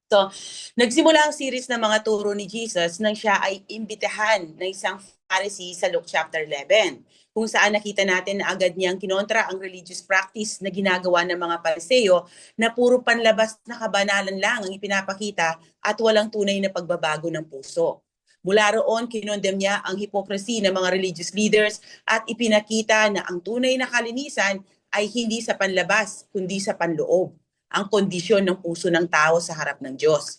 So, nagsimula ang series ng mga turo ni Jesus nang siya ay imbitahan ng isang Pharisee sa Luke chapter 11, kung saan nakita natin na agad niyang kinontra ang religious practice na ginagawa ng mga Pariseo na puro panlabas na kabanalan lang ang ipinapakita at walang tunay na pagbabago ng puso. Mula roon, kinondem niya ang hypocrisy ng mga religious leaders at ipinakita na ang tunay na kalinisan ay hindi sa panlabas, kundi sa panloob, ang kondisyon ng puso ng tao sa harap ng Diyos.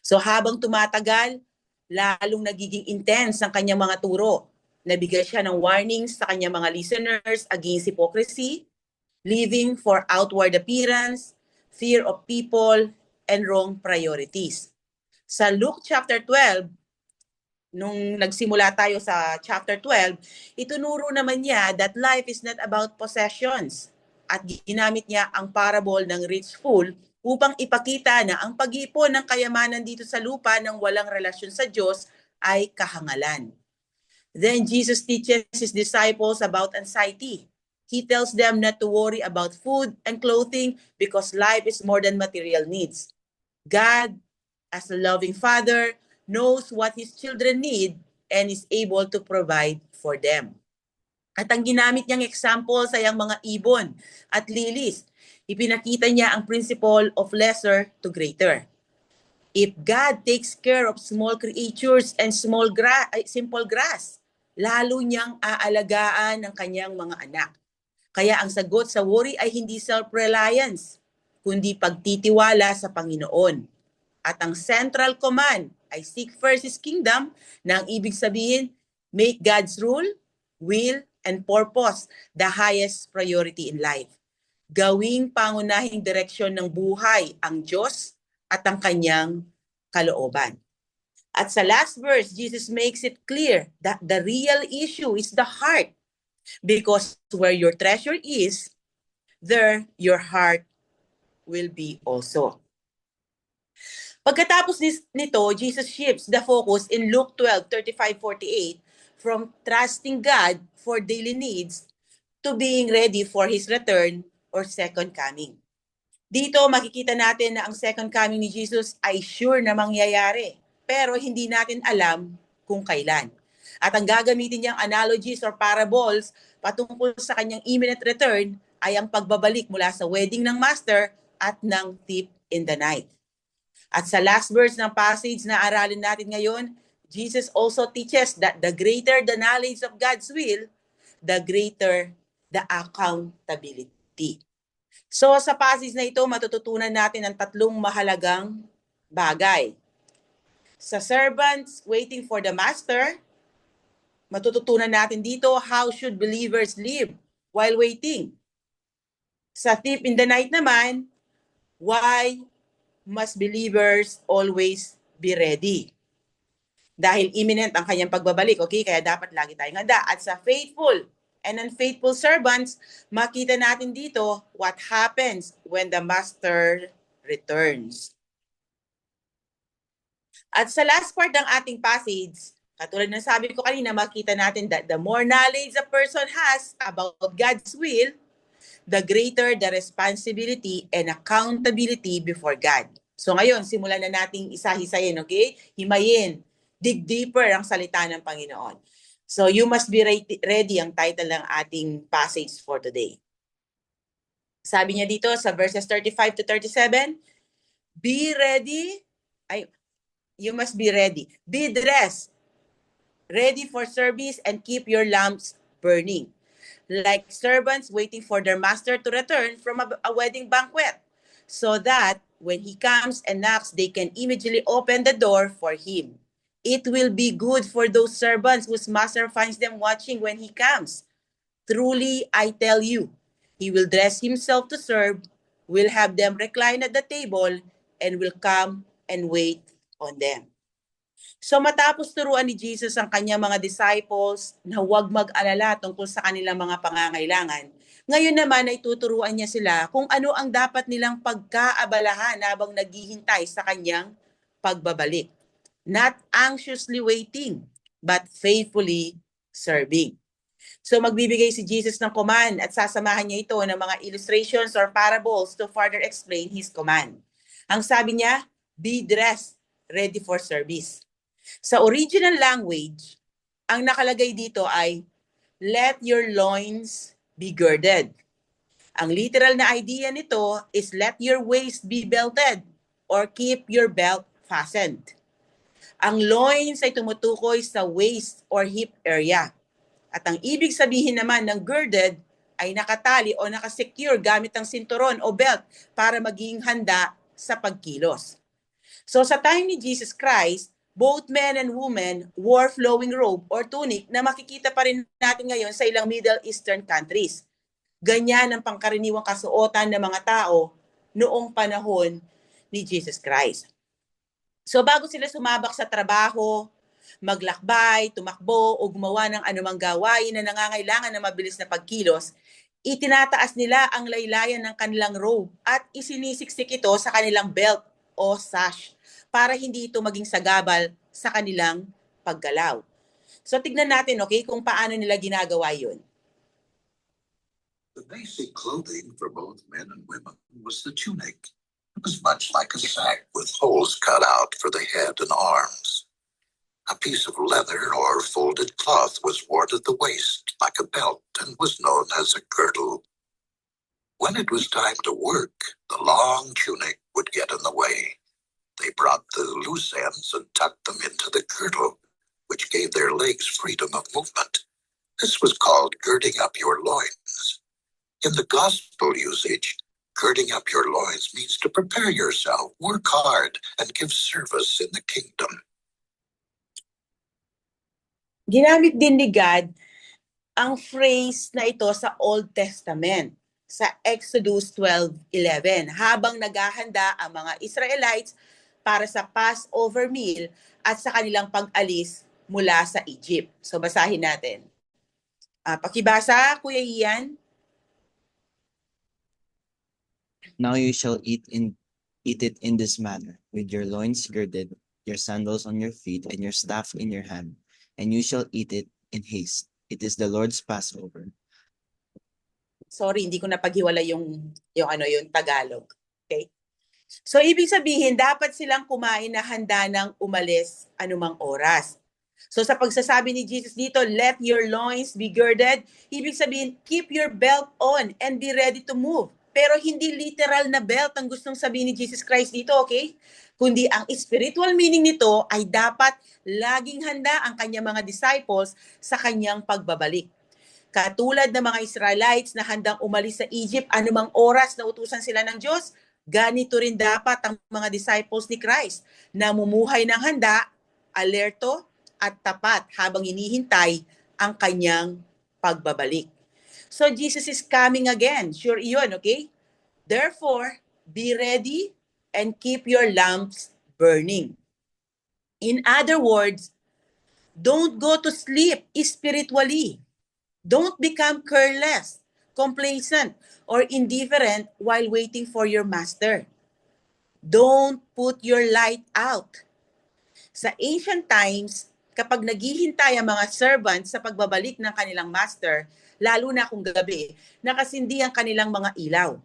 So habang tumatagal, lalong nagiging intense ang kanyang mga turo. Nabigay siya ng warnings sa kanyang mga listeners against hypocrisy, living for outward appearance, fear of people, and wrong priorities. Sa Luke chapter 12, nung nagsimula tayo sa chapter 12, itunuro naman niya that life is not about possessions. At ginamit niya ang parable ng rich fool upang ipakita na ang pag-iipon ng kayamanan dito sa lupa ng walang relasyon sa Diyos ay kahangalan. Then Jesus teaches his disciples about anxiety. He tells them not to worry about food and clothing because life is more than material needs. God, as a loving Father, knows what His children need and is able to provide for them. At ang ginamit niyang example sa iyang mga ibon at lilies, ipinakita niya ang principle of lesser to greater. If God takes care of small creatures and simple grass, lalo niyang aalagaan ang kanyang mga anak. Kaya ang sagot sa worry ay hindi self-reliance, kundi pagtitiwala sa Panginoon. At ang central command ay seek first His kingdom, na ang ibig sabihin, make God's rule, will, and purpose the highest priority in life. Gawing pangunahing direksyon ng buhay ang Diyos at ang kanyang kalooban. At sa last verse, Jesus makes it clear that the real issue is the heart. Because where your treasure is, there your heart will be also. Pagkatapos nito, Jesus shifts the focus in Luke 12:35-48 from trusting God for daily needs to being ready for His return or second coming. Dito makikita natin na ang second coming ni Jesus ay sure na mangyayari, pero hindi natin alam kung kailan. At ang gagamitin niyang analogies or parables patungkol sa kanyang imminent return ay ang pagbabalik mula sa wedding ng master at ng thief in the night. At sa last verse ng passage na aralin natin ngayon, Jesus also teaches that the greater the knowledge of God's will, the greater the accountability. So sa passage na ito, matututunan natin ang tatlong mahalagang bagay. Sa servants waiting for the master, matututunan natin dito how should believers live while waiting. Sa thief in the night naman, why must believers always be ready? Dahil imminent ang kanyang pagbabalik, okay? Kaya dapat lagi tayong handa. At sa faithful and unfaithful servants, makita natin dito what happens when the master returns. At sa last part ng ating passage, katulad ng sabi ko kanina, makita natin that the more knowledge a person has about God's will, the greater the responsibility and accountability before God. So ngayon, simulan na nating isa-hisayin, okay? Himayin, dig deeper ang salita ng Panginoon. So you must be ready ang title ng ating passage for today. Sabi niya dito sa verses 35-37, be ready, you must be ready. Be dressed, ready for service, and keep your lamps burning, like servants waiting for their master to return from a wedding banquet, so that when he comes and knocks, they can immediately open the door for him. It will be good for those servants whose master finds them watching when he comes. Truly, I tell you, he will dress himself to serve, will have them recline at the table, and will come and wait on them. So matapos turuan ni Jesus ang kanyang mga disciples na huwag mag-alala tungkol sa kanilang mga pangangailangan, ngayon naman ay tuturuan niya sila kung ano ang dapat nilang pagkaabalahan habang naghihintay sa kanyang pagbabalik. Not anxiously waiting, but faithfully serving. So magbibigay si Jesus ng command at sasamahan niya ito ng mga illustrations or parables to further explain His command. Ang sabi niya, be dressed, ready for service. Sa original language, ang nakalagay dito ay, let your loins be girded. Ang literal na idea nito is let your waist be belted or keep your belt fastened. Ang loins ay tumutukoy sa waist or hip area. At ang ibig sabihin naman ng girded ay nakatali o nakasecure gamit ang sinturon o belt para maging handa sa pagkilos. So sa time ni Jesus Christ, both men and women wore flowing robe or tunic na makikita pa rin natin ngayon sa ilang Middle Eastern countries. Ganyan ang pangkaraniwang kasuotan ng mga tao noong panahon ni Jesus Christ. So bago sila sumabak sa trabaho, maglakbay, tumakbo o gumawa ng anumang gawain na nangangailangan ng mabilis na pagkilos, itinataas nila ang laylayan ng kanilang robe at isinisiksik ito sa kanilang belt o sash para hindi ito maging sagabal sa kanilang paggalaw. So tignan natin, okay, kung paano nila ginagawa yun. The basic clothing for both men and women was the tunic. It was much like a sack with holes cut out for the head and arms. A piece of leather or folded cloth was worn at the waist like a belt and was known as a girdle. When it was time to work, the long tunic would get in the way. They brought the loose ends and tucked them into the girdle, which gave their legs freedom of movement. This was called girding up your loins. In the gospel usage, girding up your loins means to prepare yourself, work hard, and give service in the kingdom. Ginamit din ni God ang phrase na ito sa Old Testament, sa Exodus 12:11, habang naghahanda ang mga Israelites para sa Passover meal at sa kanilang pag-alis mula sa Egypt. So basahin natin. Pakibasa, Kuya Ian. Now you shall eat it in this manner, with your loins girded, your sandals on your feet, and your staff in your hand, and you shall eat it in haste. It is the Lord's Passover. Sorry, hindi ko napaghiwala yung Tagalog. Okay? So ibig sabihin, dapat silang kumain na handa ng umalis anumang oras. So sa pagsasabi ni Jesus dito, let your loins be girded, ibig sabihin, keep your belt on and be ready to move. Pero hindi literal na belt ang gustong sabihin ni Jesus Christ dito, okay? Kundi ang spiritual meaning nito ay dapat laging handa ang kanyang mga disciples sa kanyang pagbabalik. Katulad ng mga Israelites na handang umalis sa Egypt anumang oras na utusan sila ng Diyos, ganito rin dapat ang mga disciples ni Christ na mumuhay ng handa, alerto at tapat habang hinihintay ang kanyang pagbabalik. So Jesus is coming again. Sure iyon, okay? Therefore, be ready and keep your lamps burning. In other words, don't go to sleep spiritually. Don't become careless, complacent, or indifferent while waiting for your master. Don't put your light out. Sa ancient times, kapag naghihintay ang mga servants sa pagbabalik ng kanilang master, lalo na kung gabi, nakasindi ang kanilang mga ilaw.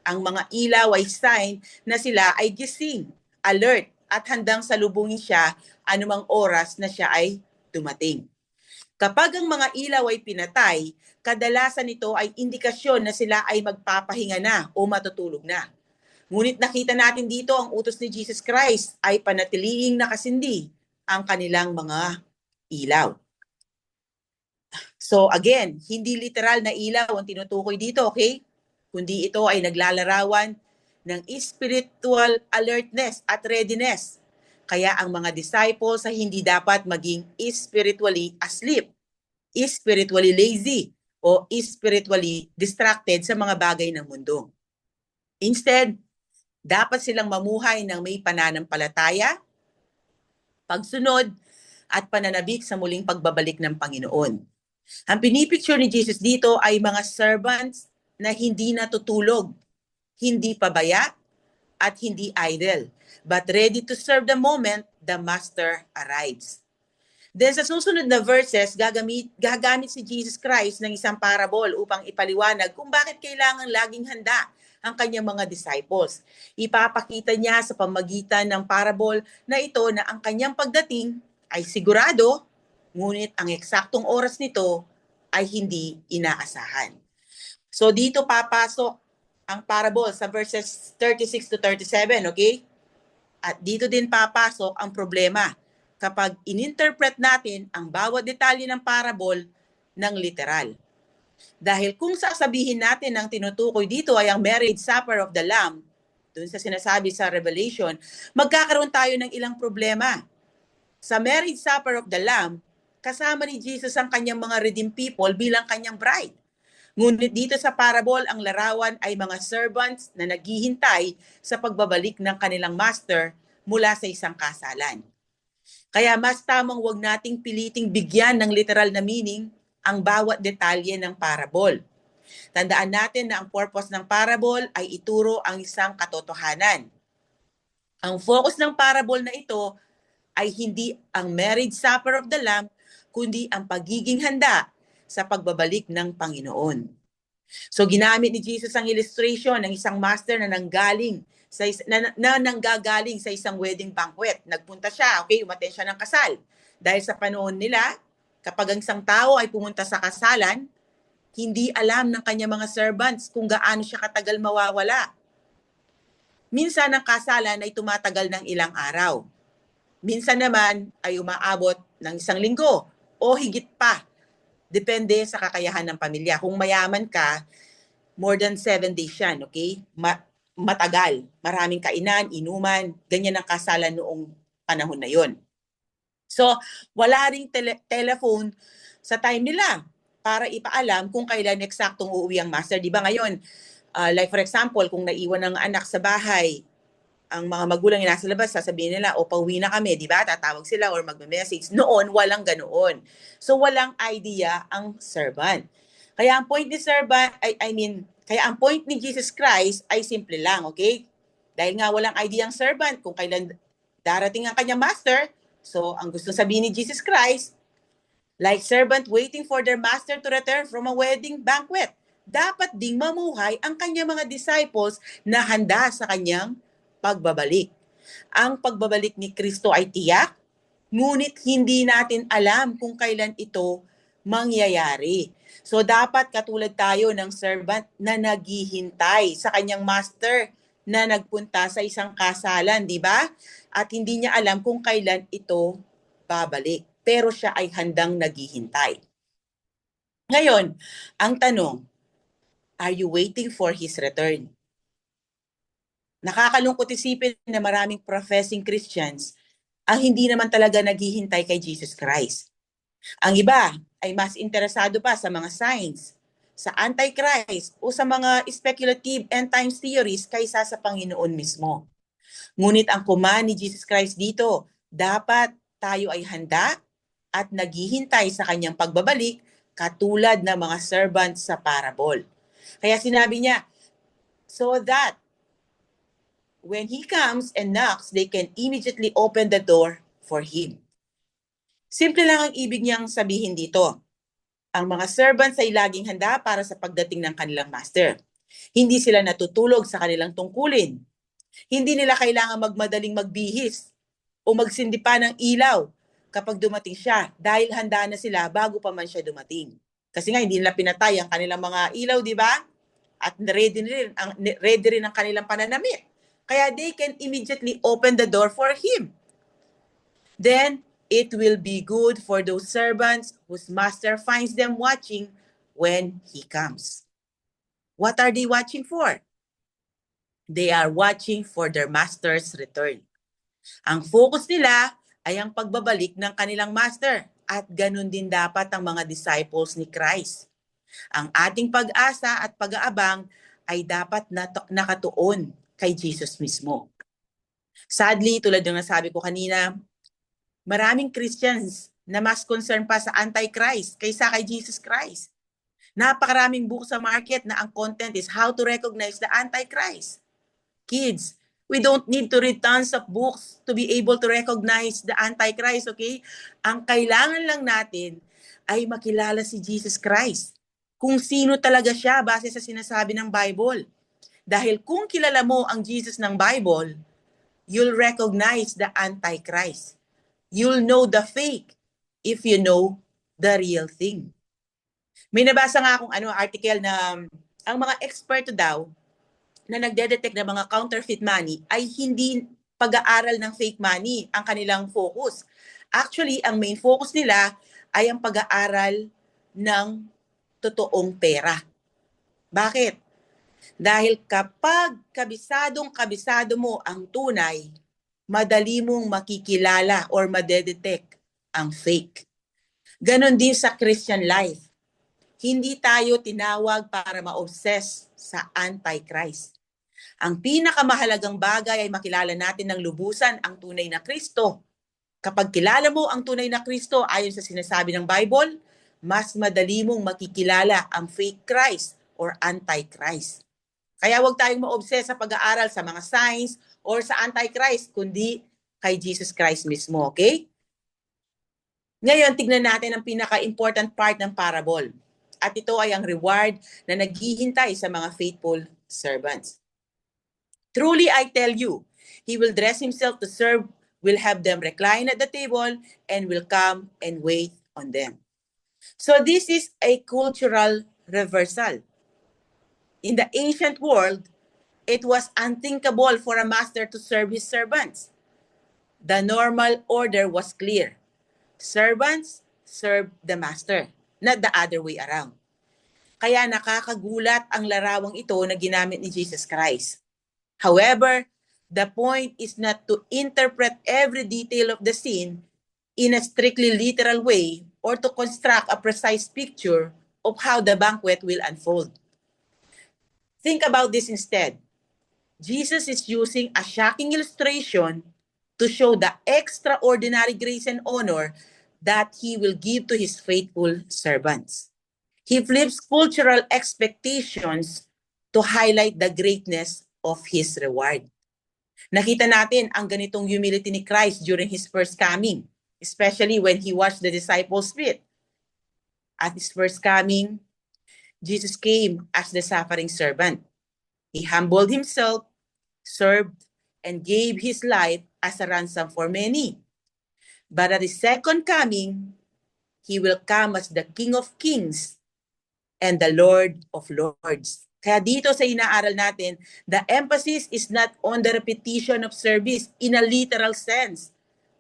Ang mga ilaw ay sign na sila ay gising, alert, at handang salubungin siya anumang oras na siya ay dumating. Kapag ang mga ilaw ay pinatay, kadalasan ito ay indikasyon na sila ay magpapahinga na o matutulog na. Ngunit nakita natin dito ang utos ni Jesus Christ ay panatiliing nakasindi ang kanilang mga ilaw. So again, hindi literal na ilaw ang tinutukoy dito, okay? Kundi ito ay naglalarawan ng spiritual alertness at readiness. Kaya ang mga disciples ay hindi dapat maging spiritually asleep, spiritually lazy, o spiritually distracted sa mga bagay ng mundo. Instead, dapat silang mamuhay ng may pananampalataya, pagsunod, at pananabik sa muling pagbabalik ng Panginoon. Ang pinipicture ni Jesus dito ay mga servants na hindi natutulog, hindi pabaya, at hindi idle, but ready to serve the moment the Master arrives. Then sa susunod na verses, gagamit si Jesus Christ ng isang parable upang ipaliwanag kung bakit kailangan laging handa ang kanyang mga disciples. Ipapakita niya sa pamagitan ng parable na ito na ang kanyang pagdating ay sigurado, ngunit ang eksaktong oras nito ay hindi inaasahan. So dito papasok ang parable sa verses 36 to 37, okay? At dito din papasok ang problema kapag ininterpret natin ang bawat detalye ng parable ng literal. Dahil kung sasabihin natin ang tinutukoy dito ay ang marriage supper of the Lamb, dun sa sinasabi sa Revelation, magkakaroon tayo ng ilang problema. Sa marriage supper of the Lamb, kasama ni Jesus ang kanyang mga redeemed people bilang kanyang bride. Ngunit dito sa parable, ang larawan ay mga servants na naghihintay sa pagbabalik ng kanilang master mula sa isang kasalan. Kaya mas tamang wag nating piliting bigyan ng literal na meaning ang bawat detalye ng parable. Tandaan natin na ang purpose ng parable ay ituro ang isang katotohanan. Ang focus ng parable na ito ay hindi ang marriage supper of the Lamb, kundi ang pagiging handa sa pagbabalik ng Panginoon. So ginamit ni Jesus ang illustration ng isang master na nanggagaling sa isang wedding banquet. Nagpunta siya, okay, umattend siya ng kasal. Dahil sa panahon nila, kapag ang isang tao ay pumunta sa kasalan, hindi alam ng kanyang mga servants kung gaano siya katagal mawawala. Minsan ang kasalan ay tumatagal ng ilang araw. Minsan naman ay umaabot ng 1 linggo o higit pa. Depende sa kakayahan ng pamilya. Kung mayaman ka, more than 7 days yan, okay? Matagal. Maraming kainan, inuman, ganyan ang kasalan noong panahon na yon. So, wala ring telephone sa time nila para ipaalam kung kailan eksaktong uuwi ang master. Di ba ngayon, like for example, kung naiwan ng anak sa bahay, ang mga magulang yung nasa labas, sasabihin nila, o pauwi na kami, di ba? Tatawag sila or magme-message. Noon, walang ganoon. So, walang idea ang servant. Kaya ang point ni servant, kaya ang point ni Jesus Christ ay simple lang, okay? Dahil nga walang idea ang servant kung kailan darating ang kanyang master, so ang gusto sabihin ni Jesus Christ, like servant waiting for their master to return from a wedding banquet, dapat ding mamuhay ang kanyang mga disciples na handa sa kanyang pagbabalik. Ang pagbabalik ni Kristo ay tiyak, ngunit hindi natin alam kung kailan ito mangyayari. So dapat katulad tayo ng servant na naghihintay sa kanyang master na nagpunta sa isang kasalan, di ba? At hindi niya alam kung kailan ito babalik. Pero siya ay handang naghihintay. Ngayon, ang tanong, are you waiting for His return? Nakakalungkot isipin na maraming professing Christians ang hindi naman talaga naghihintay kay Jesus Christ. Ang iba ay mas interesado pa sa mga signs, sa Antichrist o sa mga speculative end times theories kaysa sa Panginoon mismo. Ngunit ang command ni Jesus Christ dito, dapat tayo ay handa at naghihintay sa kanyang pagbabalik katulad ng mga servants sa parable. Kaya sinabi niya, so that when He comes and knocks, they can immediately open the door for Him. Simple lang ang ibig niyang sabihin dito. Ang mga servants ay laging handa para sa pagdating ng kanilang master. Hindi sila natutulog sa kanilang tungkulin. Hindi nila kailangan magmadaling magbihis o magsindi pa ng ilaw kapag dumating siya dahil handa na sila bago pa man siya dumating. Kasi nga hindi nila pinatay ang kanilang mga ilaw, di ba? At ready rin ang kanilang pananamit. Kaya they can immediately open the door for Him. Then, it will be good for those servants whose master finds them watching when He comes. What are they watching for? They are watching for their master's return. Ang focus nila ay ang pagbabalik ng kanilang master at ganun din dapat ang mga disciples ni Christ. Ang ating pag-asa at pag-aabang ay dapat nakatuon kay Jesus mismo. Sadly, tulad ng nasabi ko kanina, maraming Christians na mas concerned pa sa Antichrist kaysa kay Jesus Christ. Napakaraming book sa market na ang content is how to recognize the Antichrist. Kids, we don't need to read tons of books to be able to recognize the Antichrist, okay? Ang kailangan lang natin ay makilala si Jesus Christ. Kung sino talaga siya base sa sinasabi ng Bible. Dahil kung kilala mo ang Jesus ng Bible, you'll recognize the Antichrist. You'll know the fake if you know the real thing. May nabasa nga akong article na ang mga eksperto daw na nagde-detect ng mga counterfeit money ay hindi pag-aaral ng fake money ang kanilang focus. Actually, ang main focus nila ay ang pag-aaral ng totoong pera. Bakit? Dahil kapag kabisado mo ang tunay, madali mong makikilala or madedetect ang fake. Ganon din sa Christian life. Hindi tayo tinawag para ma-obsess sa Antichrist. Ang pinakamahalagang bagay ay makilala natin ng lubusan ang tunay na Kristo. Kapag kilala mo ang tunay na Kristo ayon sa sinasabi ng Bible, mas madali mong makikilala ang fake Christ or Antichrist. Kaya huwag tayong ma-obsess sa pag-aaral sa mga signs or sa Antichrist, kundi kay Jesus Christ mismo, okay? Ngayon, tignan natin ang pinaka-important part ng parable. At ito ay ang reward na naghihintay sa mga faithful servants. Truly, I tell you, he will dress himself to serve, will have them recline at the table, and will come and wait on them. So this is a cultural reversal. In the ancient world, it was unthinkable for a master to serve his servants. The normal order was clear. Servants serve the master, not the other way around. Kaya nakakagulat ang larawang ito na ginamit ni Jesus Christ. However, the point is not to interpret every detail of the scene in a strictly literal way or to construct a precise picture of how the banquet will unfold. Think about this instead. Jesus is using a shocking illustration to show the extraordinary grace and honor that he will give to his faithful servants. He flips cultural expectations to highlight the greatness of his reward. Nakita natin ang ganitong humility ni Christ during his first coming, especially when he washed the disciples' feet. At his first coming, Jesus came as the suffering servant. He humbled himself, served, and gave his life as a ransom for many. But at his second coming, he will come as the King of Kings and the Lord of Lords. Kaya dito sa inaaral natin, the emphasis is not on the repetition of service in a literal sense,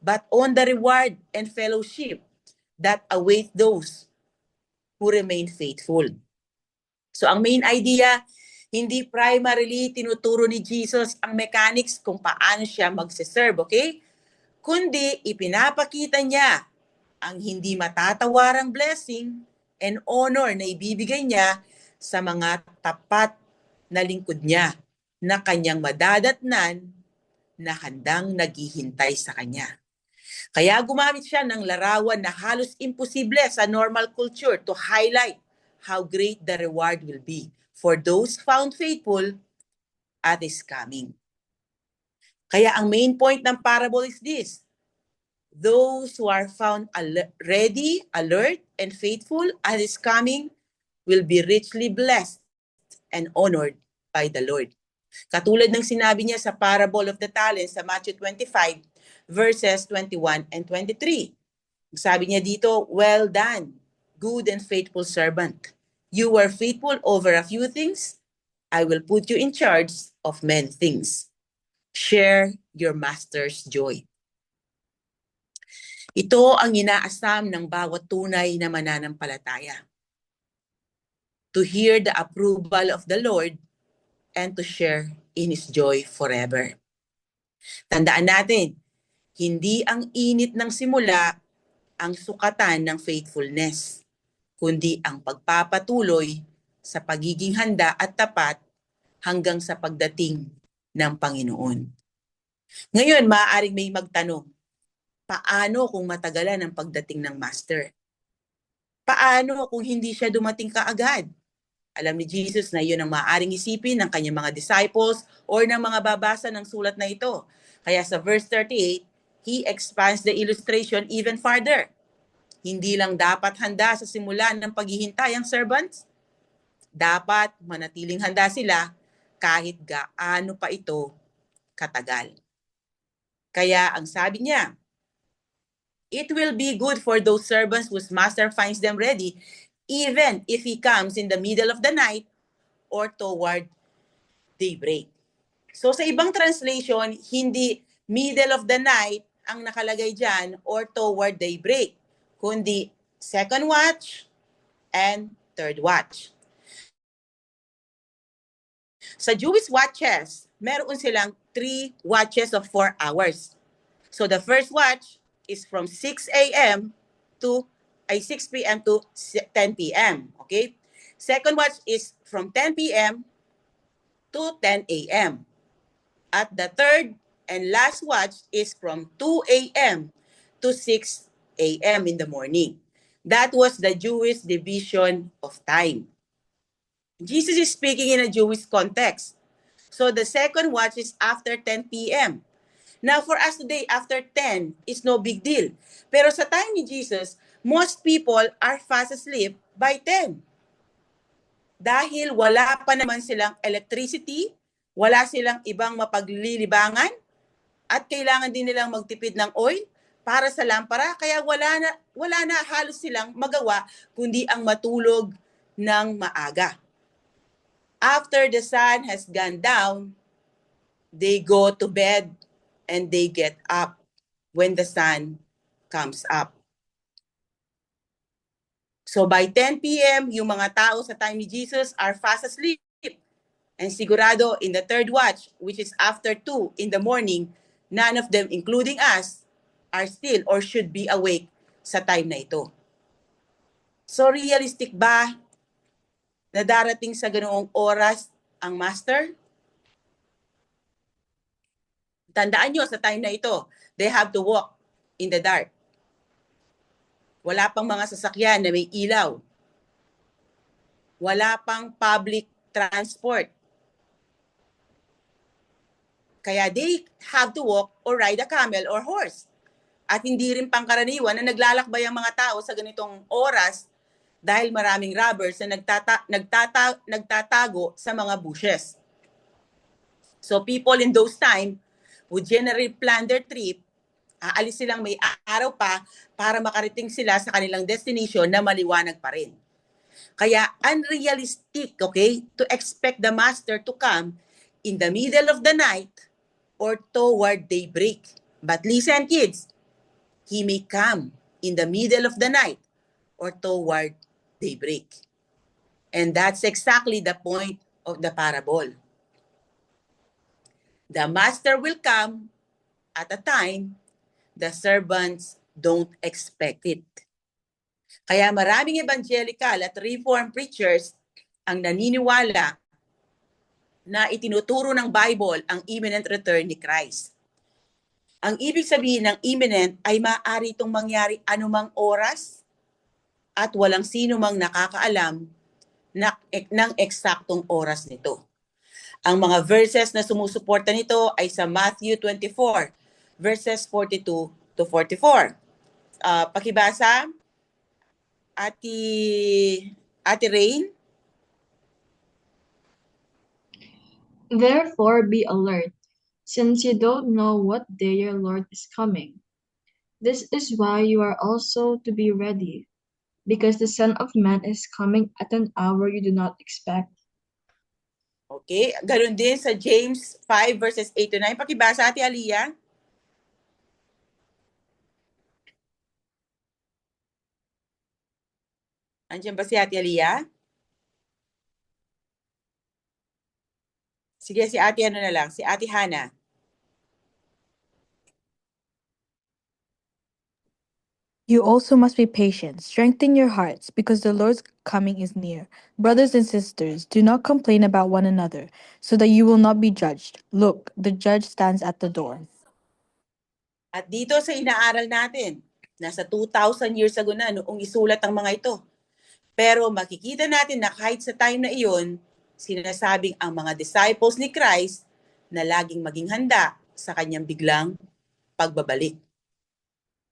but on the reward and fellowship that await those who remain faithful. So ang main idea, hindi primarily tinuturo ni Jesus ang mechanics kung paano siya magsiserve, okay? Kundi ipinapakita niya ang hindi matatawarang blessing and honor na ibibigay niya sa mga tapat na lingkod niya na kanyang madadatnan na handang naghihintay sa kanya. Kaya gumamit siya ng larawan na halos imposible sa normal culture to highlight how great the reward will be for those found faithful at his coming. Kaya ang main point ng parable is this: those who are found ready, alert, and faithful at his coming will be richly blessed and honored by the Lord. Katulad ng sinabi niya sa parable of the talents sa Matthew 25, verses 21 and 23. Sabi niya dito, well done, good and faithful servant. You were faithful over a few things. I will put you in charge of many things. Share your master's joy. Ito ang inaasam ng bawat tunay na mananampalataya. To hear the approval of the Lord and to share in His joy forever. Tandaan natin, hindi ang init ng simula ang sukatan ng faithfulness, kundi ang pagpapatuloy sa pagiging handa at tapat hanggang sa pagdating ng Panginoon. Ngayon, maaaring may magtanong, paano kung matagalan ang pagdating ng Master? Paano kung hindi siya dumating kaagad? Alam ni Jesus na yun ang maaaring isipin ng kanyang mga disciples or ng mga babasa ng sulat na ito. Kaya sa verse 38, He expands the illustration even farther. Hindi lang dapat handa sa simulan ng paghihintay ang servants, dapat manatiling handa sila kahit gaano pa ito katagal. Kaya ang sabi niya, it will be good for those servants whose master finds them ready, even if he comes in the middle of the night or toward daybreak. So sa ibang translation, hindi middle of the night ang nakalagay dyan or toward daybreak, kundi second watch and third watch. Sa Jewish watches, meron silang 3 watches of 4 hours. So the first watch is from 6 a.m. to 6 p.m. to 10 p.m. Okay? Second watch is from 10 p.m. to 10 a.m. At the third and last watch is from 2 a.m. to 6 a.m. in the morning. That was the Jewish division of time. Jesus is speaking in a Jewish context. So the second watch is after 10 p.m. Now for us today, after 10 is no big deal. Pero sa time ni Jesus, most people are fast asleep by 10. Dahil wala pa naman silang electricity, wala silang ibang mapaglilibangan, at kailangan din nilang magtipid ng oil para sa lampara, kaya wala na halos silang magawa kundi ang matulog ng maaga. After the sun has gone down, they go to bed and they get up when the sun comes up. So by 10 p.m., yung mga tao sa time ni Jesus are fast asleep. And sigurado in the third watch, which is after 2 in the morning, none of them, including us, are still or should be awake sa time na ito. So realistic ba na darating sa ganoong oras ang master? Tandaan nyo, sa time na ito, they have to walk in the dark. Wala pang mga sasakyan na may ilaw. Wala pang public transport. Kaya they have to walk or ride a camel or horse. At hindi rin pangkaraniwan na naglalakbay ang mga tao sa ganitong oras dahil maraming robbers na nagtatago sa mga bushes. So people in those time would generally plan their trip. Aalis silang may araw pa para makarating sila sa kanilang destination na maliwanag pa rin. Kaya unrealistic, okay, to expect the master to come in the middle of the night or toward daybreak. But listen, kids, he may come in the middle of the night or toward daybreak. And that's exactly the point of the parable. The master will come at a time the servants don't expect it. Kaya maraming evangelical at reformed preachers ang naniniwala na itinuturo ng Bible ang imminent return ni Christ. Ang ibig sabihin ng imminent ay maaari itong mangyari anumang oras at walang sino mang nakakaalam ng eksaktong oras nito. Ang mga verses na sumusuporta nito ay sa Matthew 24, verses 42 to 44. Pakibasa, Ate Rain. Therefore be alert, since you don't know what day your Lord is coming. This is why you are also to be ready, because the Son of Man is coming at an hour you do not expect. Okay, ganoon din sa James 5 verses 8 to 9. Pakibasa, Ate Aliyah. Andiyan ba si Ate Aliyah? Sige, si Ate si Ate Hana. You also must be patient. Strengthen your hearts, because the Lord's coming is near. Brothers and sisters, do not complain about one another, so that you will not be judged. Look, the judge stands at the door. At dito sa inaaral natin, nasa 2,000 years ago na noong isulat ang mga ito. Pero makikita natin na kahit sa time na iyon, sinasabing ang mga disciples ni Christ na laging maging handa sa kanyang biglang pagbabalik.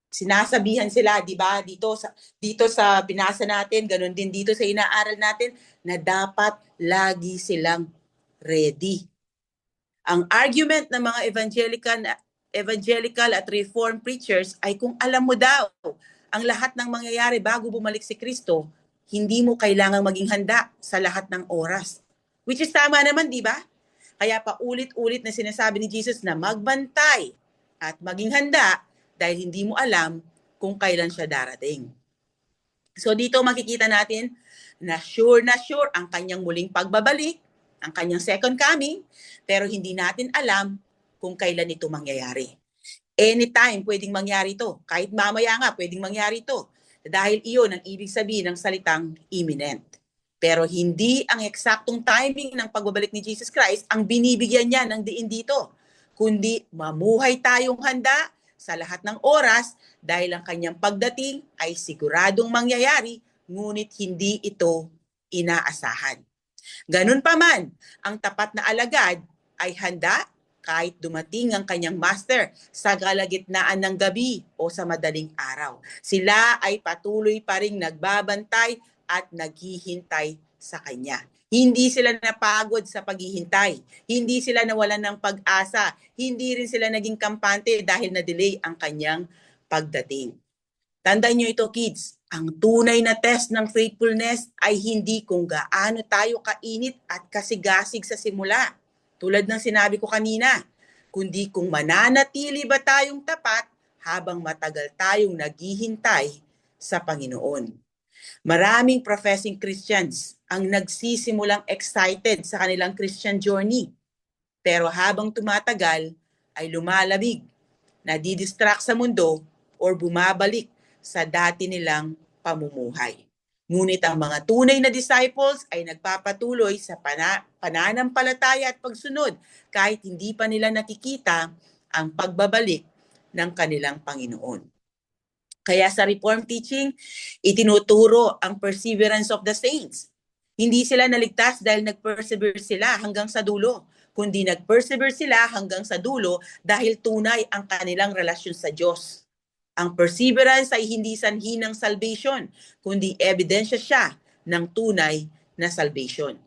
Sinasabihan sila, di ba, dito sa binasa natin, ganun din dito sa inaaral natin, na dapat lagi silang ready. Ang argument ng mga evangelical at reformed preachers ay kung alam mo daw ang lahat ng mangyayari bago bumalik si Kristo, hindi mo kailangang maging handa sa lahat ng oras. Which is tama naman, di ba? Kaya paulit-ulit na sinasabi ni Jesus na magbantay at maging handa dahil hindi mo alam kung kailan siya darating. So dito makikita natin na sure ang kanyang muling pagbabalik, ang kanyang second coming, pero hindi natin alam kung kailan ito mangyayari. Anytime pwedeng mangyari ito. Kahit mamaya nga pwedeng mangyari ito. Dahil iyon ang ibig sabihin ng salitang imminent. Pero hindi ang eksaktong timing ng pagbabalik ni Jesus Christ ang binibigyan niya ng diin dito, kundi mamuhay tayong handa sa lahat ng oras dahil ang kanyang pagdating ay siguradong mangyayari, ngunit hindi ito inaasahan. Ganun pa man, ang tapat na alagad ay handa kahit dumating ang kanyang master sa kalagitnaan ng gabi o sa madaling araw. Sila ay patuloy pa ring nagbabantay at naghihintay sa kanya. Hindi sila napagod sa paghihintay. Hindi sila nawalan ng pag-asa. Hindi rin sila naging kampante dahil na-delay ang kanyang pagdating. Tandaan nyo ito, kids. Ang tunay na test ng faithfulness ay hindi kung gaano tayo kainit at kasigasig sa simula, tulad ng sinabi ko kanina, kundi kung mananatili ba tayong tapat habang matagal tayong naghihintay sa Panginoon. Maraming professing Christians ang nagsisimulang excited sa kanilang Christian journey. Pero habang tumatagal ay lumalamig, nadidistract sa mundo or bumabalik sa dati nilang pamumuhay. Ngunit ang mga tunay na disciples ay nagpapatuloy sa pananampalataya at pagsunod kahit hindi pa nila nakikita ang pagbabalik ng kanilang Panginoon. Kaya sa Reformed teaching, itinuturo ang perseverance of the saints. Hindi sila naligtas dahil nag-persevere sila hanggang sa dulo, kundi nag-persevere sila hanggang sa dulo dahil tunay ang kanilang relasyon sa Diyos. Ang perseverance ay hindi sanhi ng salvation, kundi ebidensya siya ng tunay na salvation.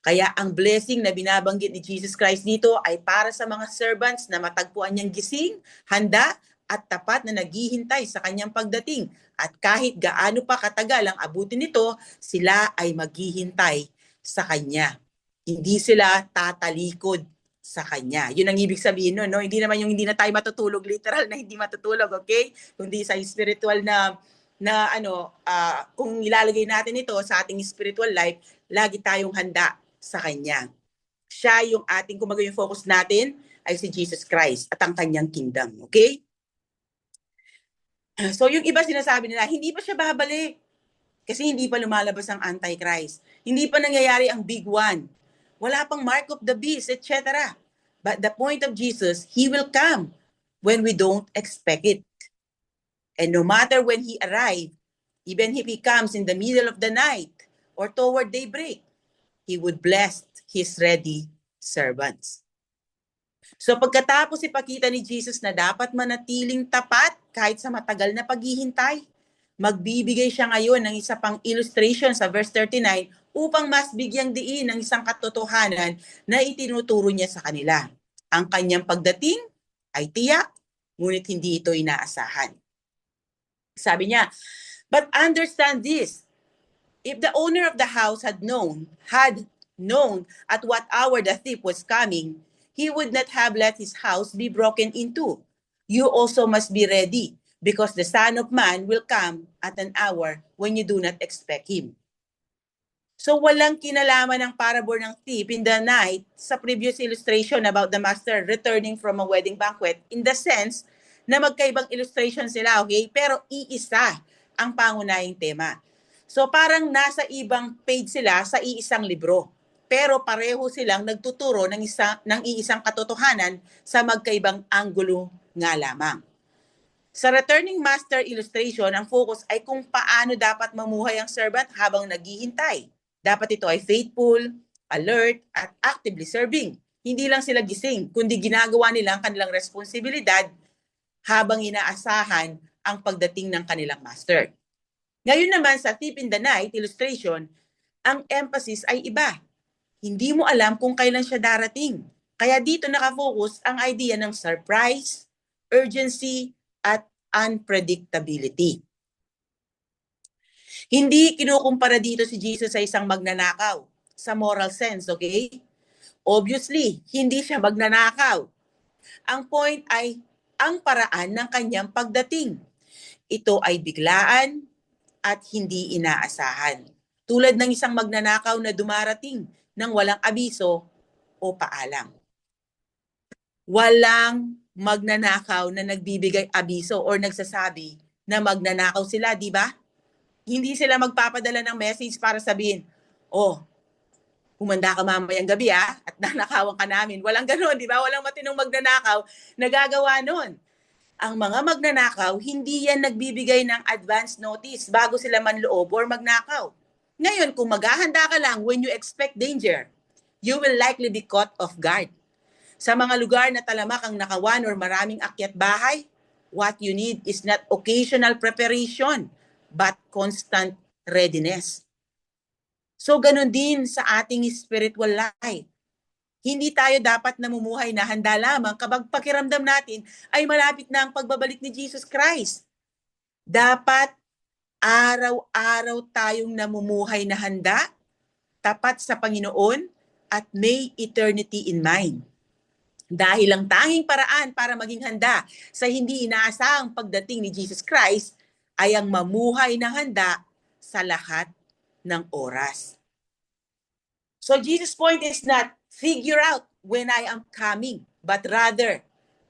Kaya ang blessing na binabanggit ni Jesus Christ dito ay para sa mga servants na matagpuan niyang gising, handa, at tapat na naghihintay sa kanyang pagdating. At kahit gaano pa katagal ang abutin nito, sila ay maghihintay sa kanya. Hindi sila tatalikod sa kanya. Yun ang ibig sabihin nun, no? Hindi naman yung hindi na tayo matutulog, literal na hindi matutulog, okay? Kundi sa spiritual na kung ilalagay natin ito sa ating spiritual life, lagi tayong handa sa kanya. Siya yung ating, kumbaga yung focus natin ay si Jesus Christ at ang kanyang kingdom, okay? So yung iba sinasabi nila, hindi pa siya babalik kasi hindi pa lumalabas ang Antichrist. Hindi pa nangyayari ang big one. Wala pang mark of the beast, etc. But the point of Jesus, He will come when we don't expect it. And no matter when He arrives, even if He comes in the middle of the night or toward daybreak, He would bless His ready servants. So pagkatapos ipakita ni Jesus na dapat manatiling tapat kahit sa matagal na paghihintay, magbibigay siya ngayon ng isa pang illustration sa verse 39 upang mas bigyang diin ng isang katotohanan na itinuturo niya sa kanila. Ang kanyang pagdating ay tiyak, ngunit hindi ito inaasahan. Sabi niya, but understand this, if the owner of the house had known at what hour the thief was coming, he would not have let his house be broken into. You also must be ready, because the Son of Man will come at an hour when you do not expect him. So walang kinalaman ng parable ng thief in the night sa previous illustration about the master returning from a wedding banquet, in the sense na magkaibang illustration sila, okay? Pero iisa ang pangunahing tema. So parang nasa ibang page sila sa iisang libro. Pero pareho silang nagtuturo ng iisang katotohanan sa magkaibang anggulo nga lamang. Sa returning master illustration, ang focus ay kung paano dapat mamuhay ang servant habang naghihintay. Dapat ito ay faithful, alert, at actively serving. Hindi lang sila gising, kundi ginagawa nila ang kanilang responsibilidad habang inaasahan ang pagdating ng kanilang master. Ngayon naman sa thief in the night illustration, ang emphasis ay iba. Hindi mo alam kung kailan siya darating. Kaya dito nakafocus ang idea ng surprise, urgency, at unpredictability. Hindi kinukumpara dito si Jesus sa isang magnanakaw sa moral sense, okay? Obviously, hindi siya magnanakaw. Ang point ay ang paraan ng kanyang pagdating. Ito ay biglaan at hindi inaasahan. Tulad ng isang magnanakaw na dumarating ng walang abiso o paalam. Walang magnanakaw na nagbibigay abiso or nagsasabi na magnanakaw sila, di ba? Hindi sila magpapadala ng message para sabihin, oh, humanda ka mamayang gabi at nanakawan ka namin. Walang gano'n, di ba? Walang matinong magnanakaw na gagawa nun. Ang mga magnanakaw, hindi yan nagbibigay ng advance notice bago sila manloob or magnakaw. Ngayon, kung maghahanda ka lang when you expect danger, you will likely be caught off guard. Sa mga lugar na talamak ang nakawan or maraming akyat bahay, what you need is not occasional preparation, but constant readiness. So ganun din sa ating spiritual life. Hindi tayo dapat namumuhay na handa lamang kapag pakiramdam natin ay malapit na ang pagbabalik ni Jesus Christ. Dapat araw-araw tayong namumuhay na handa, tapat sa Panginoon, at may eternity in mind. Dahil ang tanging paraan para maging handa sa hindi inaasahang pagdating ni Jesus Christ ay ang mamuhay na handa sa lahat ng oras. So Jesus' point is not figure out when I am coming, but rather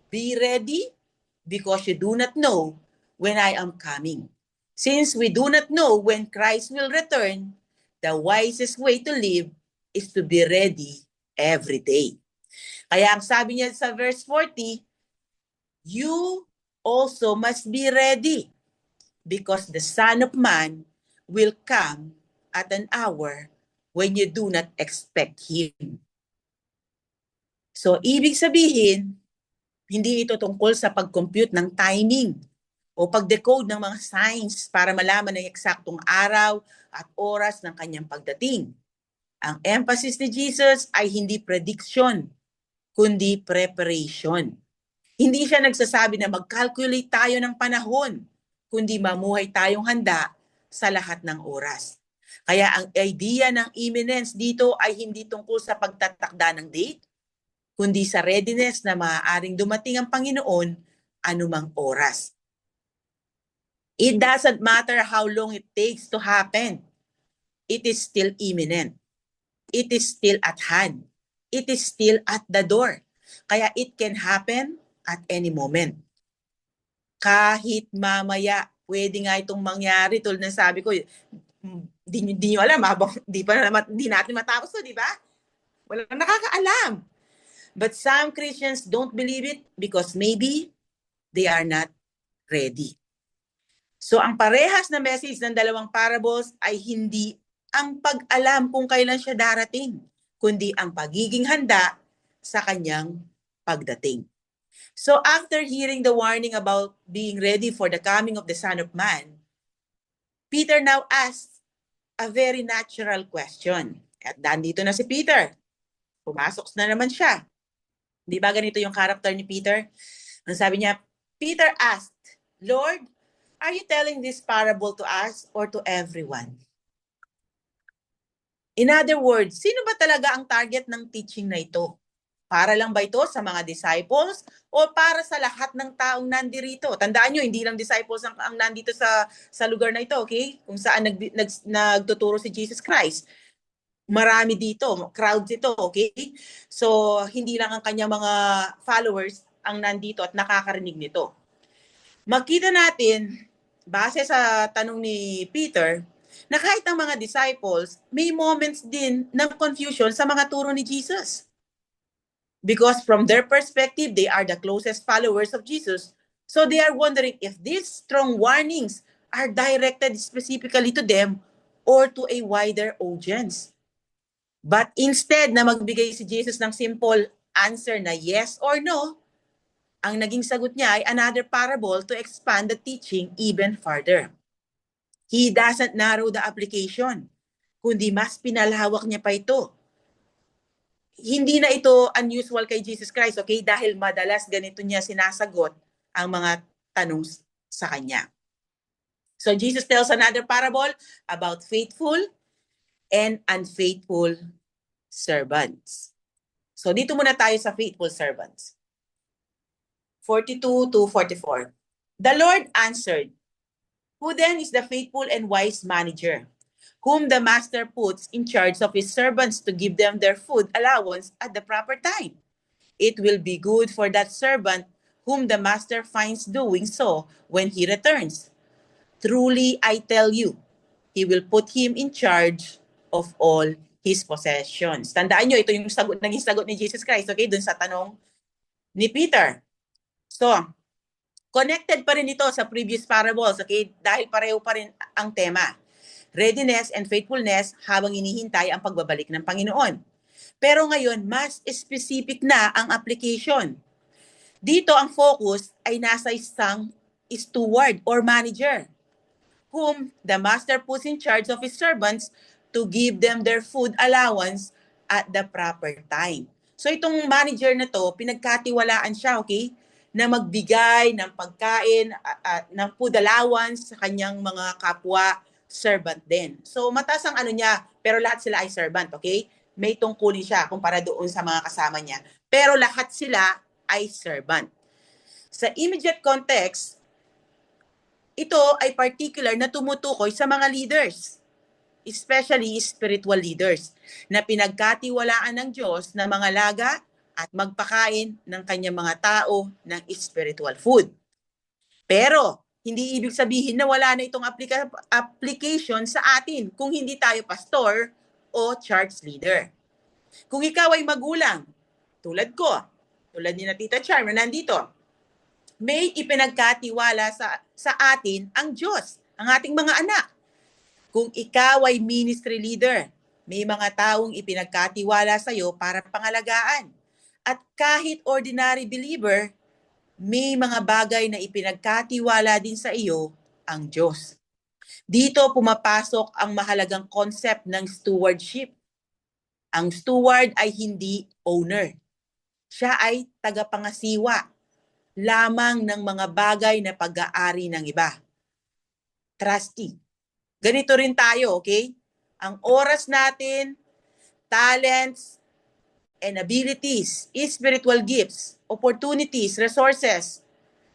be ready because you do not know when I am coming. Since we do not know when Christ will return, the wisest way to live is to be ready every day. Kaya ang sabi niya sa verse 40, you also must be ready because the Son of Man will come at an hour when you do not expect Him. So, ibig sabihin, hindi ito tungkol sa pag-compute ng timing o pag-decode ng mga signs para malaman ang eksaktong araw at oras ng kanyang pagdating. Ang emphasis ni Jesus ay hindi prediction, kundi preparation. Hindi siya nagsasabi na mag-calculate tayo ng panahon, kundi mamuhay tayong handa sa lahat ng oras. Kaya ang idea ng imminence dito ay hindi tungkol sa pagtatakda ng date, kundi sa readiness na maaaring dumating ang Panginoon anumang oras. It doesn't matter how long it takes to happen. It is still imminent. It is still at hand. It is still at the door. Kaya it can happen at any moment. Kahit mamaya, pwede nga itong mangyari. Tulad na sabi ko, di nyo alam, di natin matapos to, di ba? Walang nakakaalam. But some Christians don't believe it because maybe they are not ready. So ang parehas na message ng dalawang parables ay hindi ang pag-alam kung kailan siya darating, kundi ang pagiging handa sa kanyang pagdating. So after hearing the warning about being ready for the coming of the Son of Man, Peter now asks a very natural question. At nandito na si Peter. Pumasok na naman siya. Di ba ganito yung character ni Peter? Ang sabi niya, Peter asked, Lord, are you telling this parable to us or to everyone? In other words, sino ba talaga ang target ng teaching na ito? Para lang ba ito sa mga disciples o para sa lahat ng taong nandirito? Tandaan nyo, hindi lang disciples ang nandito sa lugar na ito, okay? Kung saan nagtuturo si Jesus Christ. Marami dito, crowds ito, okay? So, hindi lang ang kanyang mga followers ang nandito at nakakarinig nito. Makita natin, base sa tanong ni Peter, na kahit ang mga disciples, may moments din ng confusion sa mga turo ni Jesus. Because from their perspective, they are the closest followers of Jesus. So they are wondering if these strong warnings are directed specifically to them or to a wider audience. But instead na magbigay si Jesus ng simple answer na yes or no, ang naging sagot niya ay another parable to expand the teaching even further. He doesn't narrow the application, kundi mas pinalawak niya pa ito. hindi na ito unusual kay Jesus Christ, okay? Dahil madalas ganito niya sinasagot ang mga tanong sa kanya. So Jesus tells another parable about faithful and unfaithful servants. So dito muna tayo sa faithful servants. 42 to 44. The Lord answered, "Who then is the faithful and wise manager, whom the master puts in charge of his servants to give them their food allowance at the proper time? It will be good for that servant whom the master finds doing so when he returns. Truly, I tell you, he will put him in charge of all his possessions." Tandaan nyo, ito yung naging sagot ni Jesus Christ, okay, dun sa tanong ni Peter. So, connected pa rin ito sa previous parables, okay, dahil pareho pa rin ang tema. Readiness and faithfulness habang hinihintay ang pagbabalik ng Panginoon. Pero ngayon, mas specific na ang application. Dito ang focus ay nasa isang steward or manager, whom the master puts in charge of his servants to give them their food allowance at the proper time. So itong manager na to, pinagkatiwalaan siya, okay, na magbigay ng pagkain, ng food allowance sa kanyang mga kapwa servant din. So mataas ang ano niya, pero lahat sila ay servant, okay? May tungkulin siya kumpara doon sa mga kasama niya. Pero lahat sila ay servant. Sa immediate context, ito ay particular na tumutukoy sa mga leaders, especially spiritual leaders, na pinagkatiwalaan ng Diyos na mga laga at magpakain ng kanyang mga tao ng spiritual food. Pero, hindi ibig sabihin na wala na itong application sa atin kung hindi tayo pastor o church leader. Kung ikaw ay magulang, tulad ko, tulad ni na Tita Charm na nandito, may ipinagkatiwala sa atin ang Diyos, ang ating mga anak. Kung ikaw ay ministry leader, may mga taong ipinagkatiwala sa iyo para pangalagaan. At kahit ordinary believer, may mga bagay na ipinagkatiwala din sa iyo ang Diyos. Dito pumapasok ang mahalagang concept ng stewardship. Ang steward ay hindi owner. Siya ay tagapangasiwa lamang ng mga bagay na pag-aari ng iba. Trustee. Ganito rin tayo, okay? Ang oras natin, talents, and abilities, spiritual gifts, opportunities, resources,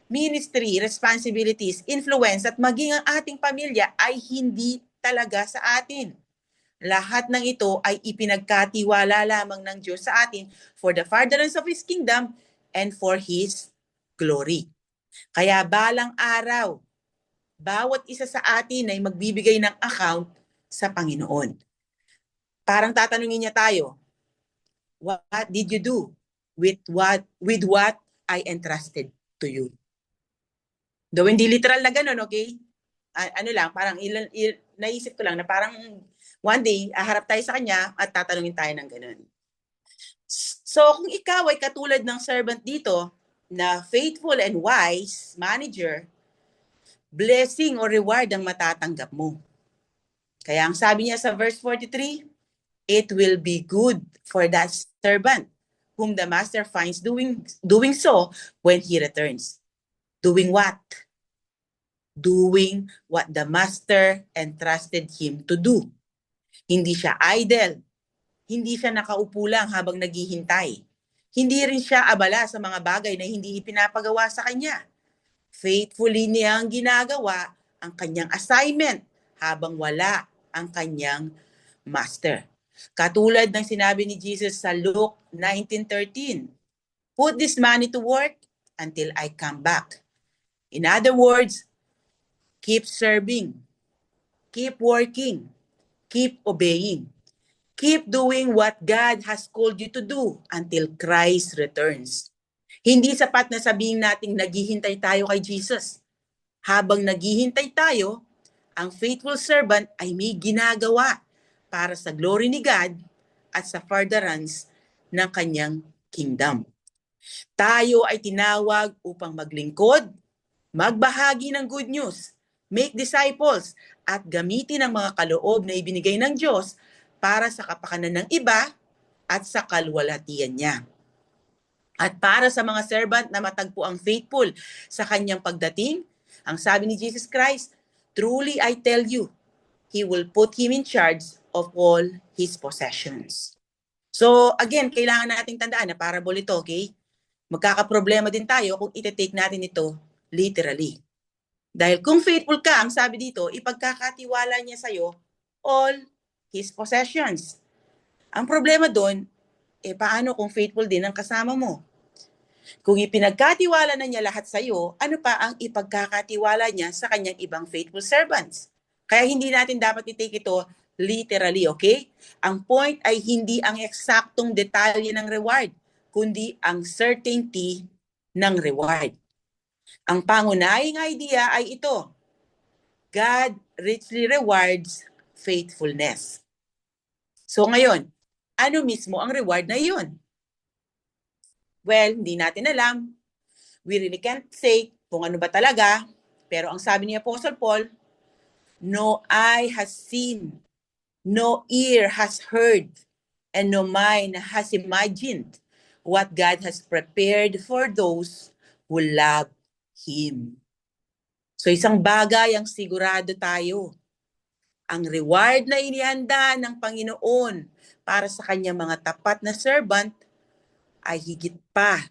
ministry, responsibilities, influence, at maging ang ating pamilya ay hindi talaga sa atin. Lahat ng ito ay ipinagkatiwala lamang ng Diyos sa atin for the furtherance of His kingdom and for His glory. Kaya balang araw, bawat isa sa atin ay magbibigay ng account sa Panginoon. Parang tatanungin niya tayo, what did you do with what I entrusted to you? Though hindi literal na ganun, okay? Ano lang, parang naisip ko lang na parang one day, aharap tayo sa kanya at tatanungin tayo ng ganun. So, kung ikaw ay katulad ng servant dito, na faithful and wise manager, blessing or reward ang matatanggap mo. Kaya ang sabi niya sa verse 43, it will be good for that servant whom the master finds doing so when he returns. Doing what? Doing what the master entrusted him to do. Hindi siya idle. Hindi siya nakaupo lang habang naghihintay. Hindi rin siya abala sa mga bagay na hindi ipinapagawa sa kanya. Faithfully niyang ginagawa ang kanyang assignment habang wala ang kanyang master. Katulad ng sinabi ni Jesus sa Luke 19:13, put this money to work until I come back. In other words, keep serving, keep working, keep obeying, keep doing what God has called you to do until Christ returns. Hindi sapat na sabihin nating naghihintay tayo kay Jesus. Habang naghihintay tayo, ang faithful servant ay may ginagawa para sa glory ni God at sa furtherance ng kanyang kingdom. Tayo ay tinawag upang maglingkod, magbahagi ng good news, make disciples, at gamitin ang mga kaloob na ibinigay ng Diyos para sa kapakanan ng iba at sa kalwalhatian niya. At para sa mga servant na matagpo ang faithful sa kanyang pagdating, ang sabi ni Jesus Christ, truly I tell you, He will put him in charge of all his possessions. So again, kailangan nating tandaan na parable ito, okay? Magkakaproblema din tayo kung iti-take natin ito literally. Dahil kung faithful ka, ang sabi dito, ipagkakatiwala niya sa'yo all his possessions. Ang problema doon, paano kung faithful din ang kasama mo? Kung ipinagkatiwala na niya lahat sa'yo, ano pa ang ipagkakatiwala niya sa kanyang ibang faithful servants? Kaya hindi natin dapat i-take ito literally, okay? Ang point ay hindi ang eksaktong detalye ng reward, kundi ang certainty ng reward. Ang pangunahing idea ay ito: God richly rewards faithfulness. So ngayon, ano mismo ang reward na iyon? Well, hindi natin alam. We really can't say kung ano ba talaga. Pero ang sabi ni Apostle Paul, no eye has seen, no ear has heard, and no mind has imagined what God has prepared for those who love Him. So isang bagay ang sigurado tayo. Ang reward na inihanda ng Panginoon para sa kanyang mga tapat na servant ay higit pa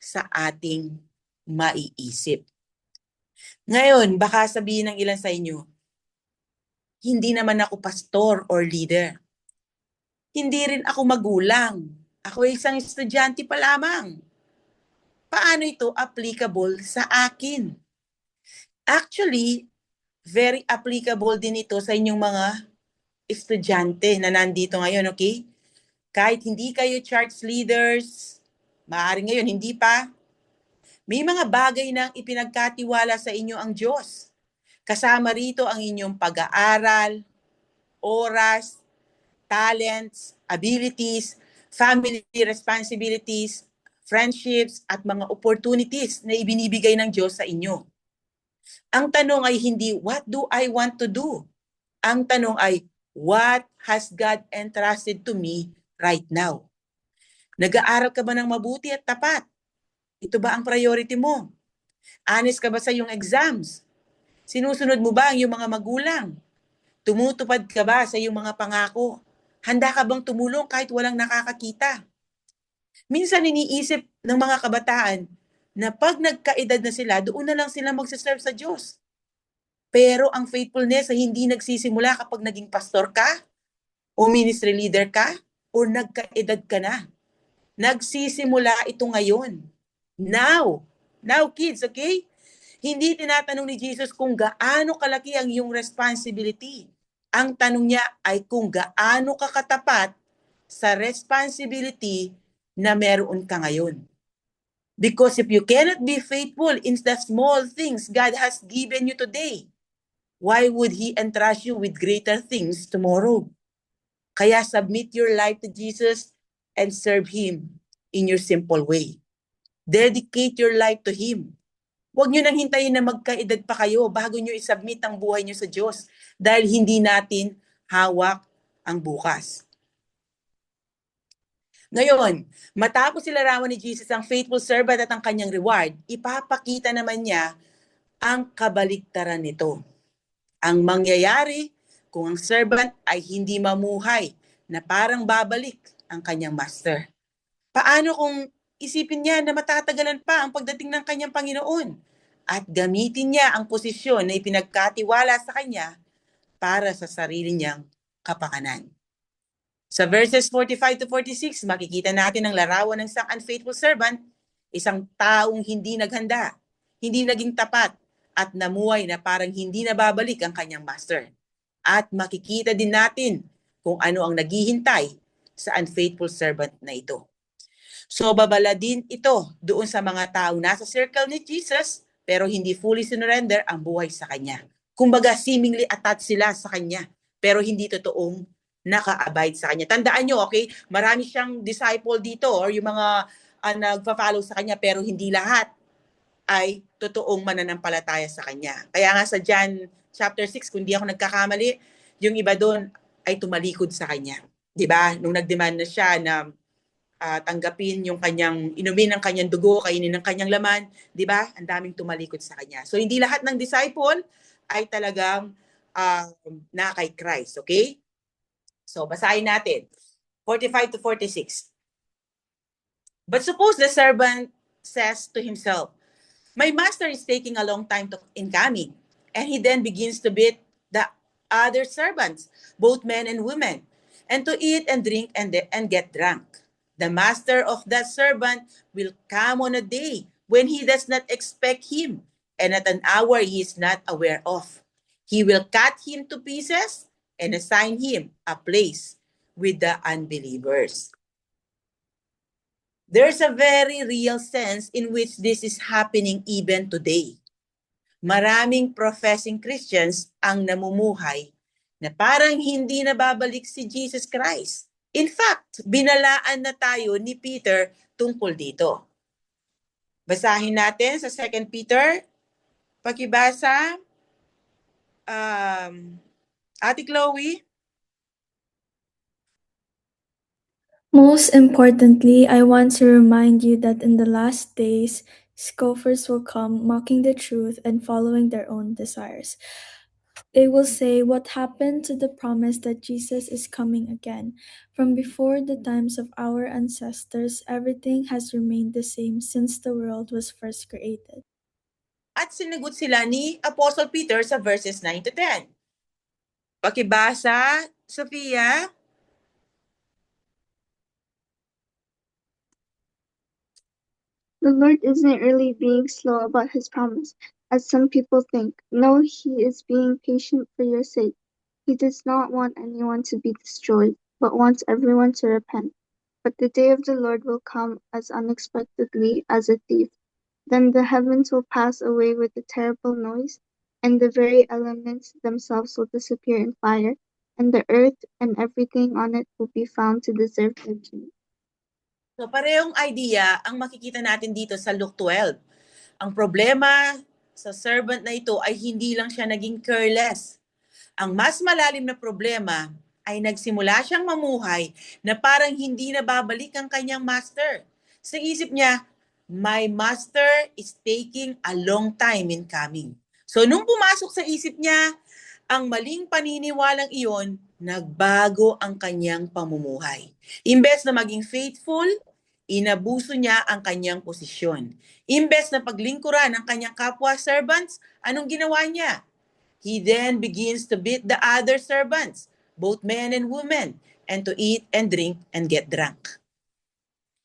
sa ating maiisip. Ngayon, baka sabihin ng ilan sa inyo, hindi naman ako pastor or leader. Hindi rin ako magulang. Ako ay isang estudyante pa lamang. Paano ito applicable sa akin? Actually, very applicable din ito sa inyong mga estudyante na nandito ngayon, okay? Kahit hindi kayo church leaders, maaaring ngayon hindi pa, may mga bagay na ipinagkatiwala sa inyo ang Diyos. Kasama rito ang inyong pag-aaral, oras, talents, abilities, family responsibilities, friendships, at mga opportunities na ibinibigay ng Diyos sa inyo. Ang tanong ay hindi, what do I want to do? Ang tanong ay, what has God entrusted to me right now? Nag-aaral ka ba ng mabuti at tapat? Ito ba ang priority mo? Honest ka ba sa iyong exams? Sinusunod mo ba ang iyong mga magulang? Tumutupad ka ba sa iyong mga pangako? Handa ka bang tumulong kahit walang nakakakita? Minsan iniisip ng mga kabataan na pag nagkaedad na sila, doon na lang sila magsiserve sa Diyos. Pero ang faithfulness ay hindi nagsisimula kapag naging pastor ka, o ministry leader ka, o nagkaedad ka na. Nagsisimula ito ngayon. Now kids, okay? Hindi tinatanong ni Jesus kung gaano kalaki ang iyong responsibility. Ang tanong niya ay kung gaano ka katapat sa responsibility na meron ka ngayon. Because if you cannot be faithful in the small things God has given you today, why would He entrust you with greater things tomorrow? Kaya submit your life to Jesus and serve Him in your simple way. Dedicate your life to Him. Huwag nyo nang hintayin na magkaedad pa kayo bago nyo isubmit ang buhay nyo sa Diyos dahil hindi natin hawak ang bukas. Ngayon, matapos ilarawan ni Jesus ang faithful servant at ang kanyang reward, ipapakita naman niya ang kabaliktaran nito. Ang mangyayari kung ang servant ay hindi mamuhay na parang babalik ang kanyang master. Paano kung isipin niya na matatagalan pa ang pagdating ng kanyang Panginoon at gamitin niya ang posisyon na ipinagkatiwala sa kanya para sa sarili niyang kapakanan? Sa verses 45 to 46, makikita natin ang larawan ng isang unfaithful servant, isang taong hindi naghanda, hindi naging tapat, at namuhay na parang hindi nababalik ang kanyang master. At makikita din natin kung ano ang naghihintay sa unfaithful servant na ito. So babala din ito doon sa mga taong nasa circle ni Jesus pero hindi fully surrender ang buhay sa kanya. Kumbaga seemingly attached sila sa kanya pero hindi totoong naka-abide sa kanya. Tandaan nyo, okay? Marami siyang disciple dito or yung mga nagpa-follow sa kanya pero hindi lahat ay totoong mananampalataya sa kanya. Kaya nga sa John chapter 6, kung di ako nagkakamali, yung iba doon ay tumalikod sa kanya. 'Di ba? Nung nag-demand na siya na tanggapin yung inumin ng kanyang dugo, kainin ng kanyang laman, 'di ba? Ang daming tumalikod sa kanya. So hindi lahat ng disciple ay talagang na kay Christ, okay? So basahin natin. 45 to 46. But suppose the servant says to himself, "My master is taking a long time in coming," and he then begins to beat the other servants, both men and women, and to eat and drink and get drunk. The master of that servant will come on a day when he does not expect him, and at an hour he is not aware of. He will cut him to pieces and assign him a place with the unbelievers. There's a very real sense in which this is happening even today. Maraming professing Christians ang namumuhay na parang hindi nababalik si Jesus Christ. In fact, binalaan na tayo ni Peter tungkol dito. Basahin natin sa 2 Peter. Pakibasa, Ate Chloe. Most importantly, I want to remind you that in the last days, scoffers will come, mocking the truth and following their own desires. They will say, "What happened to the promise that Jesus is coming again? From before the times of our ancestors, everything has remained the same since the world was first created." At sinagot sila ni Apostle Peter sa verses 9 to 10. Pakibasa, Sophia. The Lord isn't really being slow about his promise, as some people think. No, he is being patient for your sake. He does not want anyone to be destroyed, but wants everyone to repent. But the day of the Lord will come as unexpectedly as a thief. Then the heavens will pass away with a terrible noise, and the very elements themselves will disappear in fire, and the earth and everything on it will be found to deserve judgment. So parehong idea ang makikita natin dito sa Luke 12. Ang problema sa servant na ito ay hindi lang siya naging careless. Ang mas malalim na problema ay nagsimula siyang mamuhay na parang hindi na babalik ang kanyang master. Sa isip niya, my master is taking a long time in coming. So nung pumasok sa isip niya, ang maling paniniwalang iyon, nagbago ang kanyang pamumuhay. Imbes na maging faithful, inabuso niya ang kanyang posisyon. Imbes na paglingkuran ang kanyang kapwa servants, anong ginawa niya? He then begins to beat the other servants, both men and women, and to eat and drink and get drunk.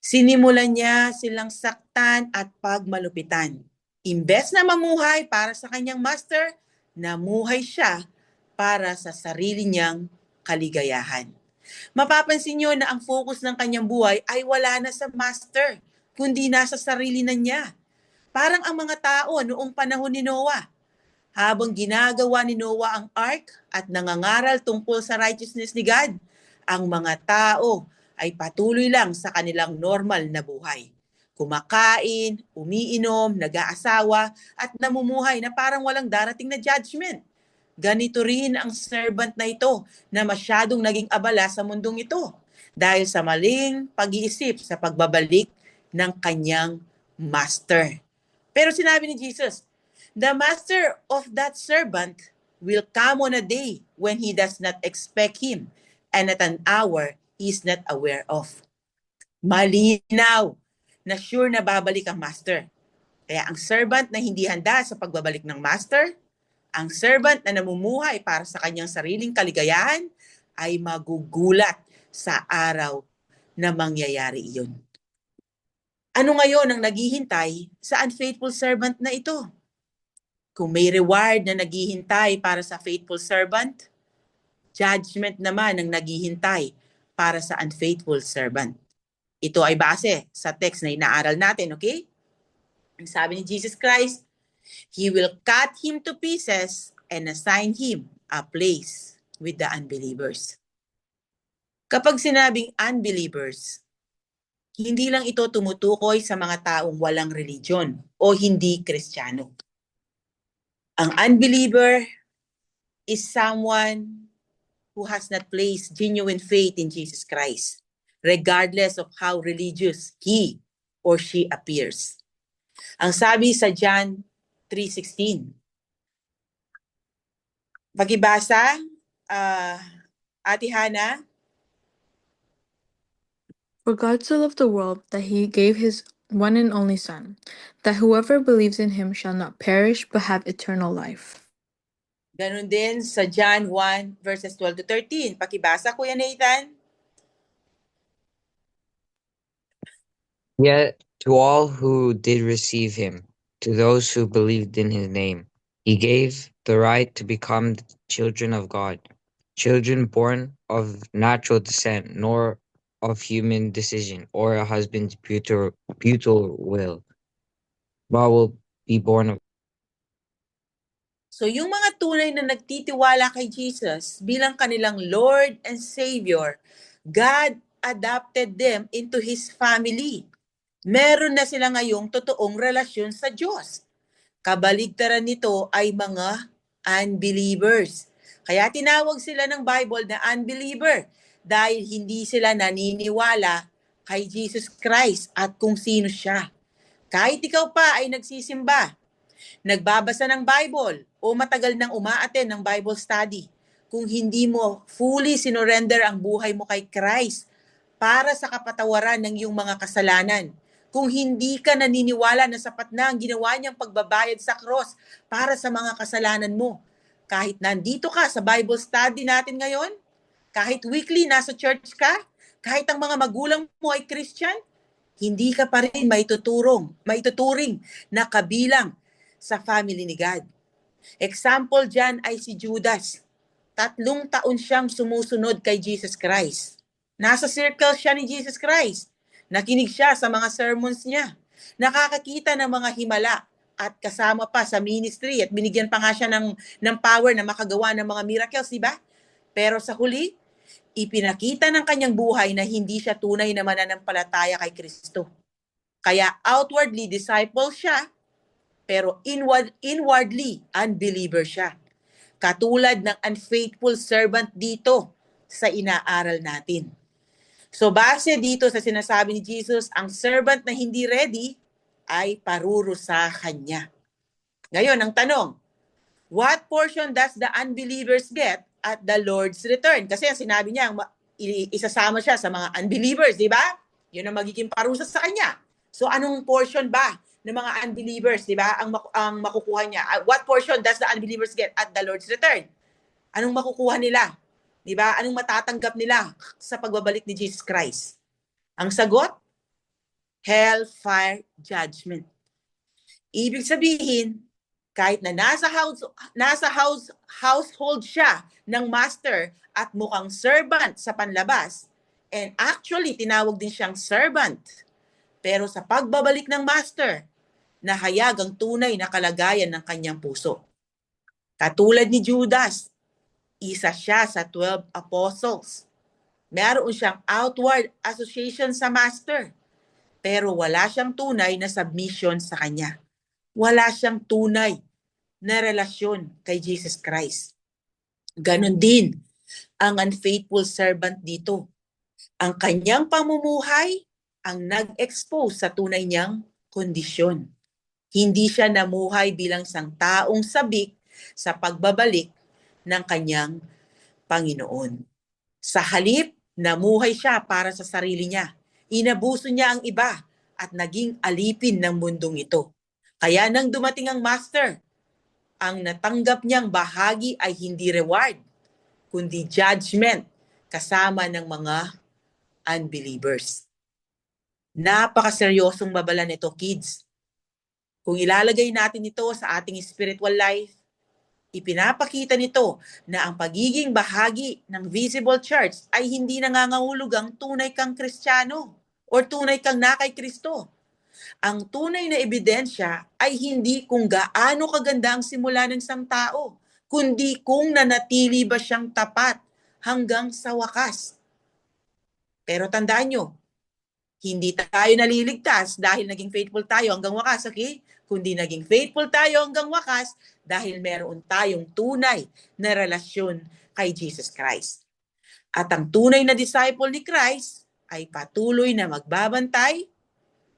Sinimulan niya silang saktan at pagmalupitan. Imbes na mamuhay para sa kanyang master, namuhay siya para sa sarili niyang kaligayahan. Mapapansin niyo na ang focus ng kanyang buhay ay wala na sa master, kundi nasa sarili na niya. Parang ang mga tao noong panahon ni Noah. Habang ginagawa ni Noah ang ark at nangangaral tungkol sa righteousness ni God, ang mga tao ay patuloy lang sa kanilang normal na buhay. Kumakain, umiinom, nag-aasawa, at namumuhay na parang walang darating na judgment. Ganito rin ang servant na ito na masyadong naging abala sa mundong ito dahil sa maling pag-iisip sa pagbabalik ng kanyang master. Pero sinabi ni Jesus, the master of that servant will come on a day when he does not expect him and at an hour he is not aware of. Malinaw na sure na babalik ang master. Kaya ang servant na hindi handa sa pagbabalik ng master, ang servant na namumuhay para sa kanyang sariling kaligayahan ay magugulat sa araw na mangyayari iyon. Ano ngayon ang naghihintay sa unfaithful servant na ito? Kung may reward na naghihintay para sa faithful servant, judgment naman ang naghihintay para sa unfaithful servant. Ito ay base sa text na inaaral natin, okay? Ang sabi ni Jesus Christ, He will cut him to pieces and assign him a place with the unbelievers. Kapag sinabing unbelievers, hindi lang ito tumutukoy sa mga taong walang religion o hindi Kristiyano. Ang unbeliever is someone who has not placed genuine faith in Jesus Christ, regardless of how religious he or she appears. Ang sabi sa John 3:16. Pakibasa, Ate Hana. For God so loved the world that he gave his one and only Son, that whoever believes in him shall not perish but have eternal life. Ganon din sa John 1 verses 12 to 13. Pakibasa, Kuya Nathan. Yet to all who did receive him, to those who believed in his name, he gave the right to become the children of God, children born of natural descent, nor of human decision or a husband's brutal will, but will be born of. So yung mga tunay na nagtitiwala kay Jesus bilang kanilang Lord and Savior, God adopted them into His family. Meron na sila ngayong totoong relasyon sa Diyos. Kabaligtaran nito ay mga unbelievers. Kaya tinawag sila ng Bible na unbeliever dahil hindi sila naniniwala kay Jesus Christ at kung sino siya. Kahit ikaw pa ay nagsisimba, nagbabasa ng Bible o matagal nang umaattend ng Bible study, kung hindi mo fully sinorender ang buhay mo kay Christ para sa kapatawaran ng iyong mga kasalanan, kung hindi ka naniniwala na sapat na ang ginawa niyang pagbabayad sa cross para sa mga kasalanan mo, kahit nandito ka sa Bible study natin ngayon, kahit weekly nasa church ka, kahit ang mga magulang mo ay Christian, hindi ka pa rin maituturing na kabilang sa family ni God. Example dyan ay si Judas. 3 taon siyang sumusunod kay Jesus Christ. Nasa circle siya ni Jesus Christ. Nakinig siya sa mga sermons niya. Nakakakita ng mga himala at kasama pa sa ministry at binigyan pa nga siya ng power na makagawa ng mga miracles, di ba? Pero sa huli, ipinakita ng kanyang buhay na hindi siya tunay na mananampalataya kay Kristo. Kaya outwardly disciple siya, pero inwardly unbeliever siya. Katulad ng unfaithful servant dito sa inaaral natin. So base dito sa sinasabi ni Jesus, ang servant na hindi ready ay parurusahan niya. Ngayon, ang tanong, what portion does the unbelievers get at the Lord's return? Kasi ang sinabi niya, isasama siya sa mga unbelievers, di ba? Yun ang magiging parusa sa kanya. So anong portion ba ng mga unbelievers, di ba, ang makukuha niya? What portion does the unbelievers get at the Lord's return? Anong makukuha nila? Di ba? Anong matatanggap nila sa pagbabalik ni Jesus Christ? Ang sagot, hellfire judgment. Ibig sabihin, kahit na nasa household siya ng master at mukhang servant sa panlabas, and actually tinawag din siyang servant, pero sa pagbabalik ng master, nahayag ang tunay na kalagayan ng kanyang puso. Katulad ni Judas, isa siya sa 12 apostles. Meron siyang outward association sa master, pero wala siyang tunay na submission sa kanya. Wala siyang tunay na relasyon kay Jesus Christ. Ganon din ang unfaithful servant dito. Ang kanyang pamumuhay ang nag-expose sa tunay niyang kondisyon. Hindi siya namuhay bilang isang taong sabik sa pagbabalik ng kanyang Panginoon. Sa halip, namuhay siya para sa sarili niya. Inabuso niya ang iba at naging alipin ng mundong ito. Kaya nang dumating ang master, ang natanggap niyang bahagi ay hindi reward, kundi judgment kasama ng mga unbelievers. Napakaseryosong babala nito, kids. Kung ilalagay natin ito sa ating spiritual life, ipinapakita nito na ang pagiging bahagi ng visible church ay hindi nangangahulugang tunay kang Kristiyano o tunay kang na kay Kristo. Ang tunay na ebidensya ay hindi kung gaano kaganda ang simula ng isang tao, kundi kung nanatili ba siyang tapat hanggang sa wakas. Pero tandaan nyo, hindi tayo naliligtas dahil naging faithful tayo hanggang wakas, okay? kundi naging faithful tayo hanggang wakas dahil meron tayong tunay na relasyon kay Jesus Christ. At ang tunay na disciple ni Christ ay patuloy na magbabantay,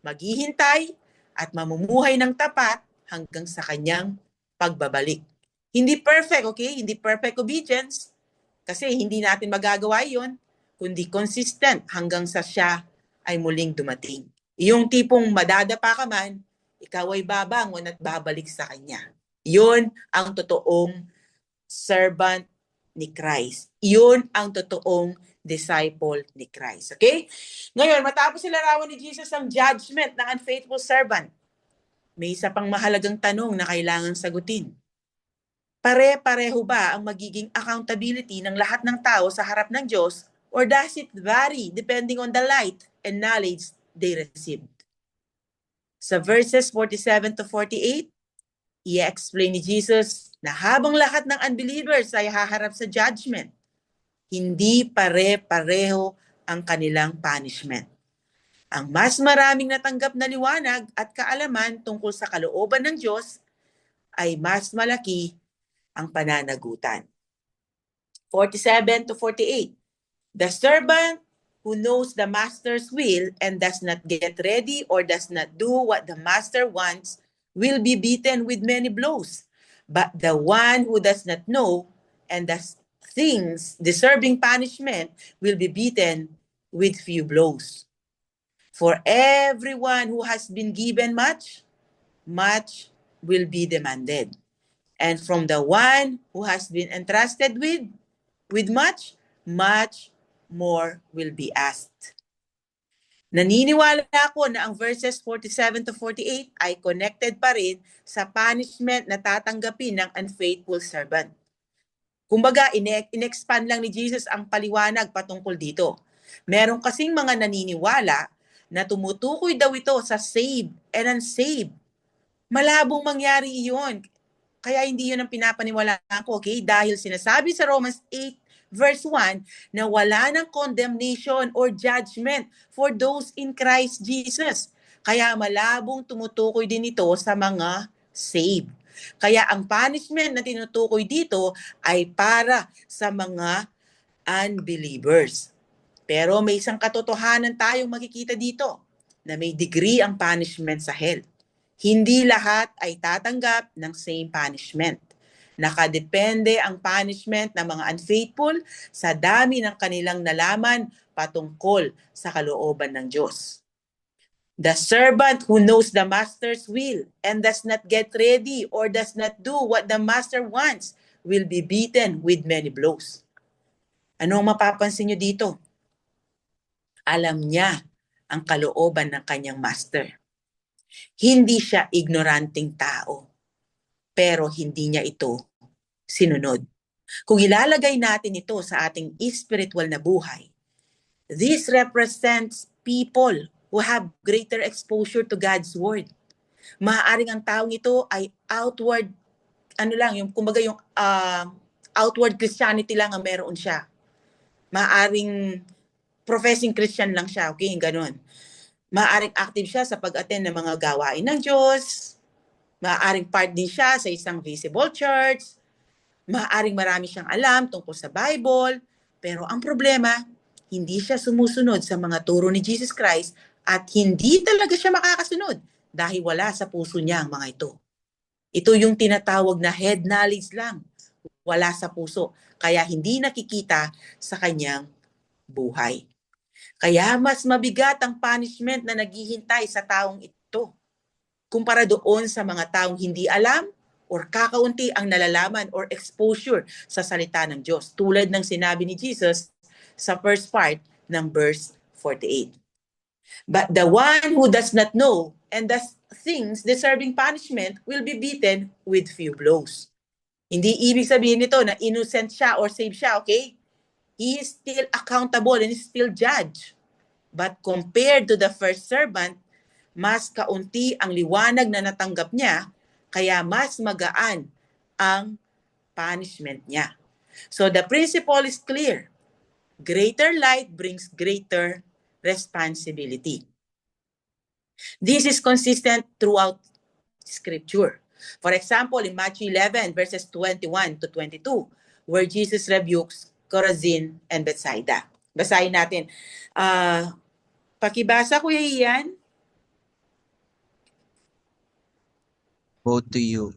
maghihintay, at mamumuhay ng tapat hanggang sa kanyang pagbabalik. Hindi perfect, okay? Hindi perfect obedience kasi hindi natin magagawa yon, kundi consistent hanggang sa siya ay muling dumating. Yung tipong madadapa ka man, ikaw ay babangon at babalik sa kanya. Yun ang totoong servant ni Christ. Yun ang totoong disciple ni Christ. Okay? Ngayon, matapos ilarawan ni Jesus ang judgment ng unfaithful servant, may isa pang mahalagang tanong na kailangang sagutin. Pare-pareho ba ang magiging accountability ng lahat ng tao sa harap ng Diyos, or does it vary depending on the light and knowledge they received? Sa verses 47 to 48, i-explain ni Jesus na habang lahat ng unbelievers ay haharap sa judgment, hindi pare-pareho ang kanilang punishment. Ang mas maraming natanggap na liwanag at kaalaman tungkol sa kalooban ng Diyos ay mas malaki ang pananagutan. 47 to 48. The servant who knows the master's will and does not get ready or does not do what the master wants will be beaten with many blows. But the one who does not know and does things deserving punishment will be beaten with few blows. For everyone who has been given much, much will be demanded. And from the one who has been entrusted with much, much more will be asked. Naniniwala ako na ang verses 47 to 48 ay connected pa rin sa punishment na tatanggapin ng unfaithful servant. Kumbaga, in-expand lang ni Jesus ang paliwanag patungkol dito. Meron kasing mga naniniwala na tumutukoy daw ito sa saved and unsaved. Malabong mangyari iyon. Kaya hindi yun ang pinapaniwalaan ko, okay? Dahil sinasabi sa Romans 8 verse 1 na wala ng condemnation or judgment for those in Christ Jesus. Kaya malabong tumutukoy din ito sa mga saved. Kaya ang punishment na tinutukoy dito ay para sa mga unbelievers. Pero may isang katotohanan tayong makikita dito na may degree ang punishment sa hell. Hindi lahat ay tatanggap ng same punishment. Nakadepende ang punishment ng mga unfaithful sa dami ng kanilang nalaman patungkol sa kalooban ng Diyos. The servant who knows the master's will and does not get ready or does not do what the master wants will be beaten with many blows. Ano ang mapapansin nyo dito? Alam niya ang kalooban ng kanyang master. Hindi siya ignoranteng tao, pero hindi niya ito sinunod. Kung ilalagay natin ito sa ating spiritual na buhay, this represents people who have greater exposure to God's word. Maaaring ang taong ito ay outward, kumbaga yung outward Christianity lang ang meron siya. Maaaring professing Christian lang siya, okay, ganun. Maaaring active siya sa pag-attend ng mga gawain ng Diyos. Maaaring part din siya sa isang visible church. Maaaring marami siyang alam tungkol sa Bible. Pero ang problema, hindi siya sumusunod sa mga turo ni Jesus Christ at hindi talaga siya makakasunod dahil wala sa puso niya ang mga ito. Ito yung tinatawag na head knowledge lang. Wala sa puso. Kaya hindi nakikita sa kanyang buhay. Kaya mas mabigat ang punishment na naghihintay sa taong ito kumpara doon sa mga taong hindi alam or kakaunti ang nalalaman or exposure sa salita ng Diyos. Tulad ng sinabi ni Jesus sa first part ng verse 48. But the one who does not know and does things deserving punishment will be beaten with few blows. Hindi ibig sabihin nito na innocent siya or saved siya, okay? He is still accountable and is still judged. But compared to the first servant, mas kaunti ang liwanag na natanggap niya, kaya mas magaan ang punishment niya. So the principle is clear. Greater light brings greater responsibility. This is consistent throughout scripture. For example, in Matthew 11, verses 21 to 22, where Jesus rebukes Chorazin and Bethsaida. Basahin natin. Pakibasa, Kuya Ian. Woe to you,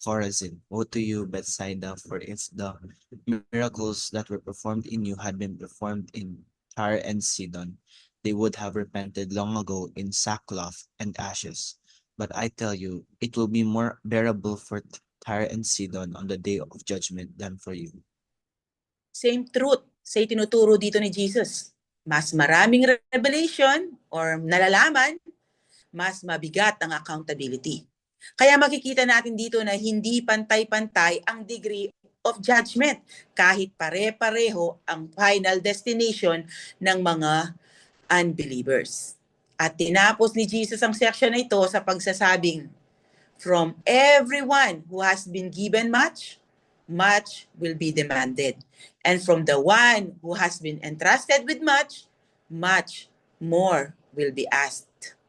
Chorazin! Woe to you, Bethsaida! For if the miracles that were performed in you had been performed in Tyre and Sidon, they would have repented long ago in sackcloth and ashes. But I tell you, it will be more bearable for Tyre and Sidon on the day of judgment than for you. Same truth sa itinuturo dito ni Jesus. Mas maraming revelation or nalalaman, mas mabigat ang accountability. Kaya makikita natin dito na hindi pantay-pantay ang degree of judgment kahit pare-pareho ang final destination ng mga unbelievers. At tinapos ni Jesus ang section na ito sa pagsasabing, from everyone who has been given much, much will be demanded. And from the one who has been entrusted with much, much more will be asked.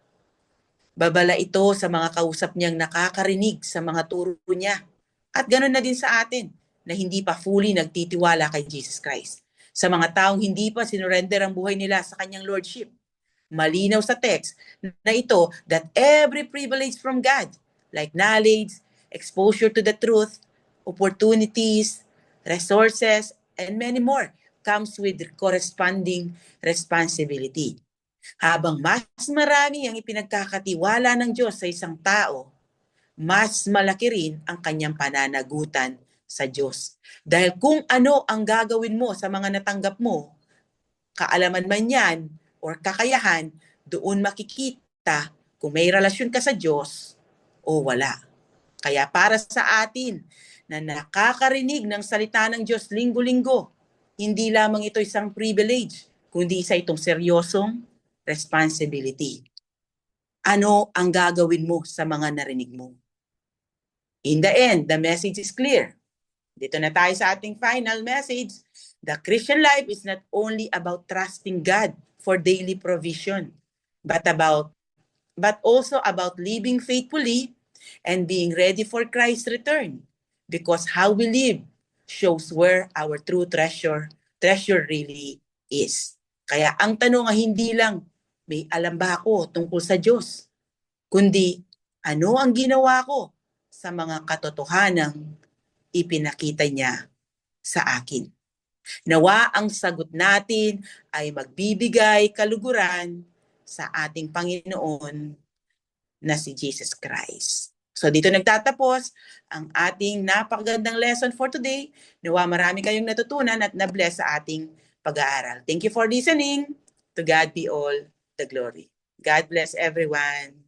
Babala ito sa mga kausap niyang nakakarinig sa mga turo niya. At ganoon na din sa atin na hindi pa fully nagtitiwala kay Jesus Christ. Sa mga taong hindi pa sinurrender ang buhay nila sa kanyang lordship. Malinaw sa text na ito that every privilege from God, like knowledge, exposure to the truth, opportunities, resources, and many more, comes with corresponding responsibility. Habang mas marami ang ipinagkakatiwala ng Diyos sa isang tao, mas malaki rin ang kanyang pananagutan sa Diyos. Dahil kung ano ang gagawin mo sa mga natanggap mo, kaalaman man yan or kakayahan, doon makikita kung may relasyon ka sa Diyos o wala. Kaya para sa atin na nakakarinig ng salita ng Diyos linggo-linggo, hindi lamang ito isang privilege, kundi isa itong seryosong responsibility. Ano ang gagawin mo sa mga narinig mo? In the end, the message is clear. Dito na tayo sa ating final message. The Christian life is not only about trusting God for daily provision, but also about living faithfully and being ready for Christ's return. Because how we live shows where our true treasure really is. Kaya ang tanong ay hindi lang, may alam ba ako tungkol sa Diyos? Kundi, ano ang ginawa ko sa mga katotohanang ipinakita niya sa akin? Nawa ang sagot natin ay magbibigay kaluguran sa ating Panginoon na si Jesus Christ. So dito nagtatapos ang ating napakagandang lesson for today. Nawa marami kayong natutunan at na-bless sa ating pag-aaral. Thank you for listening. To God be all the glory. God bless everyone.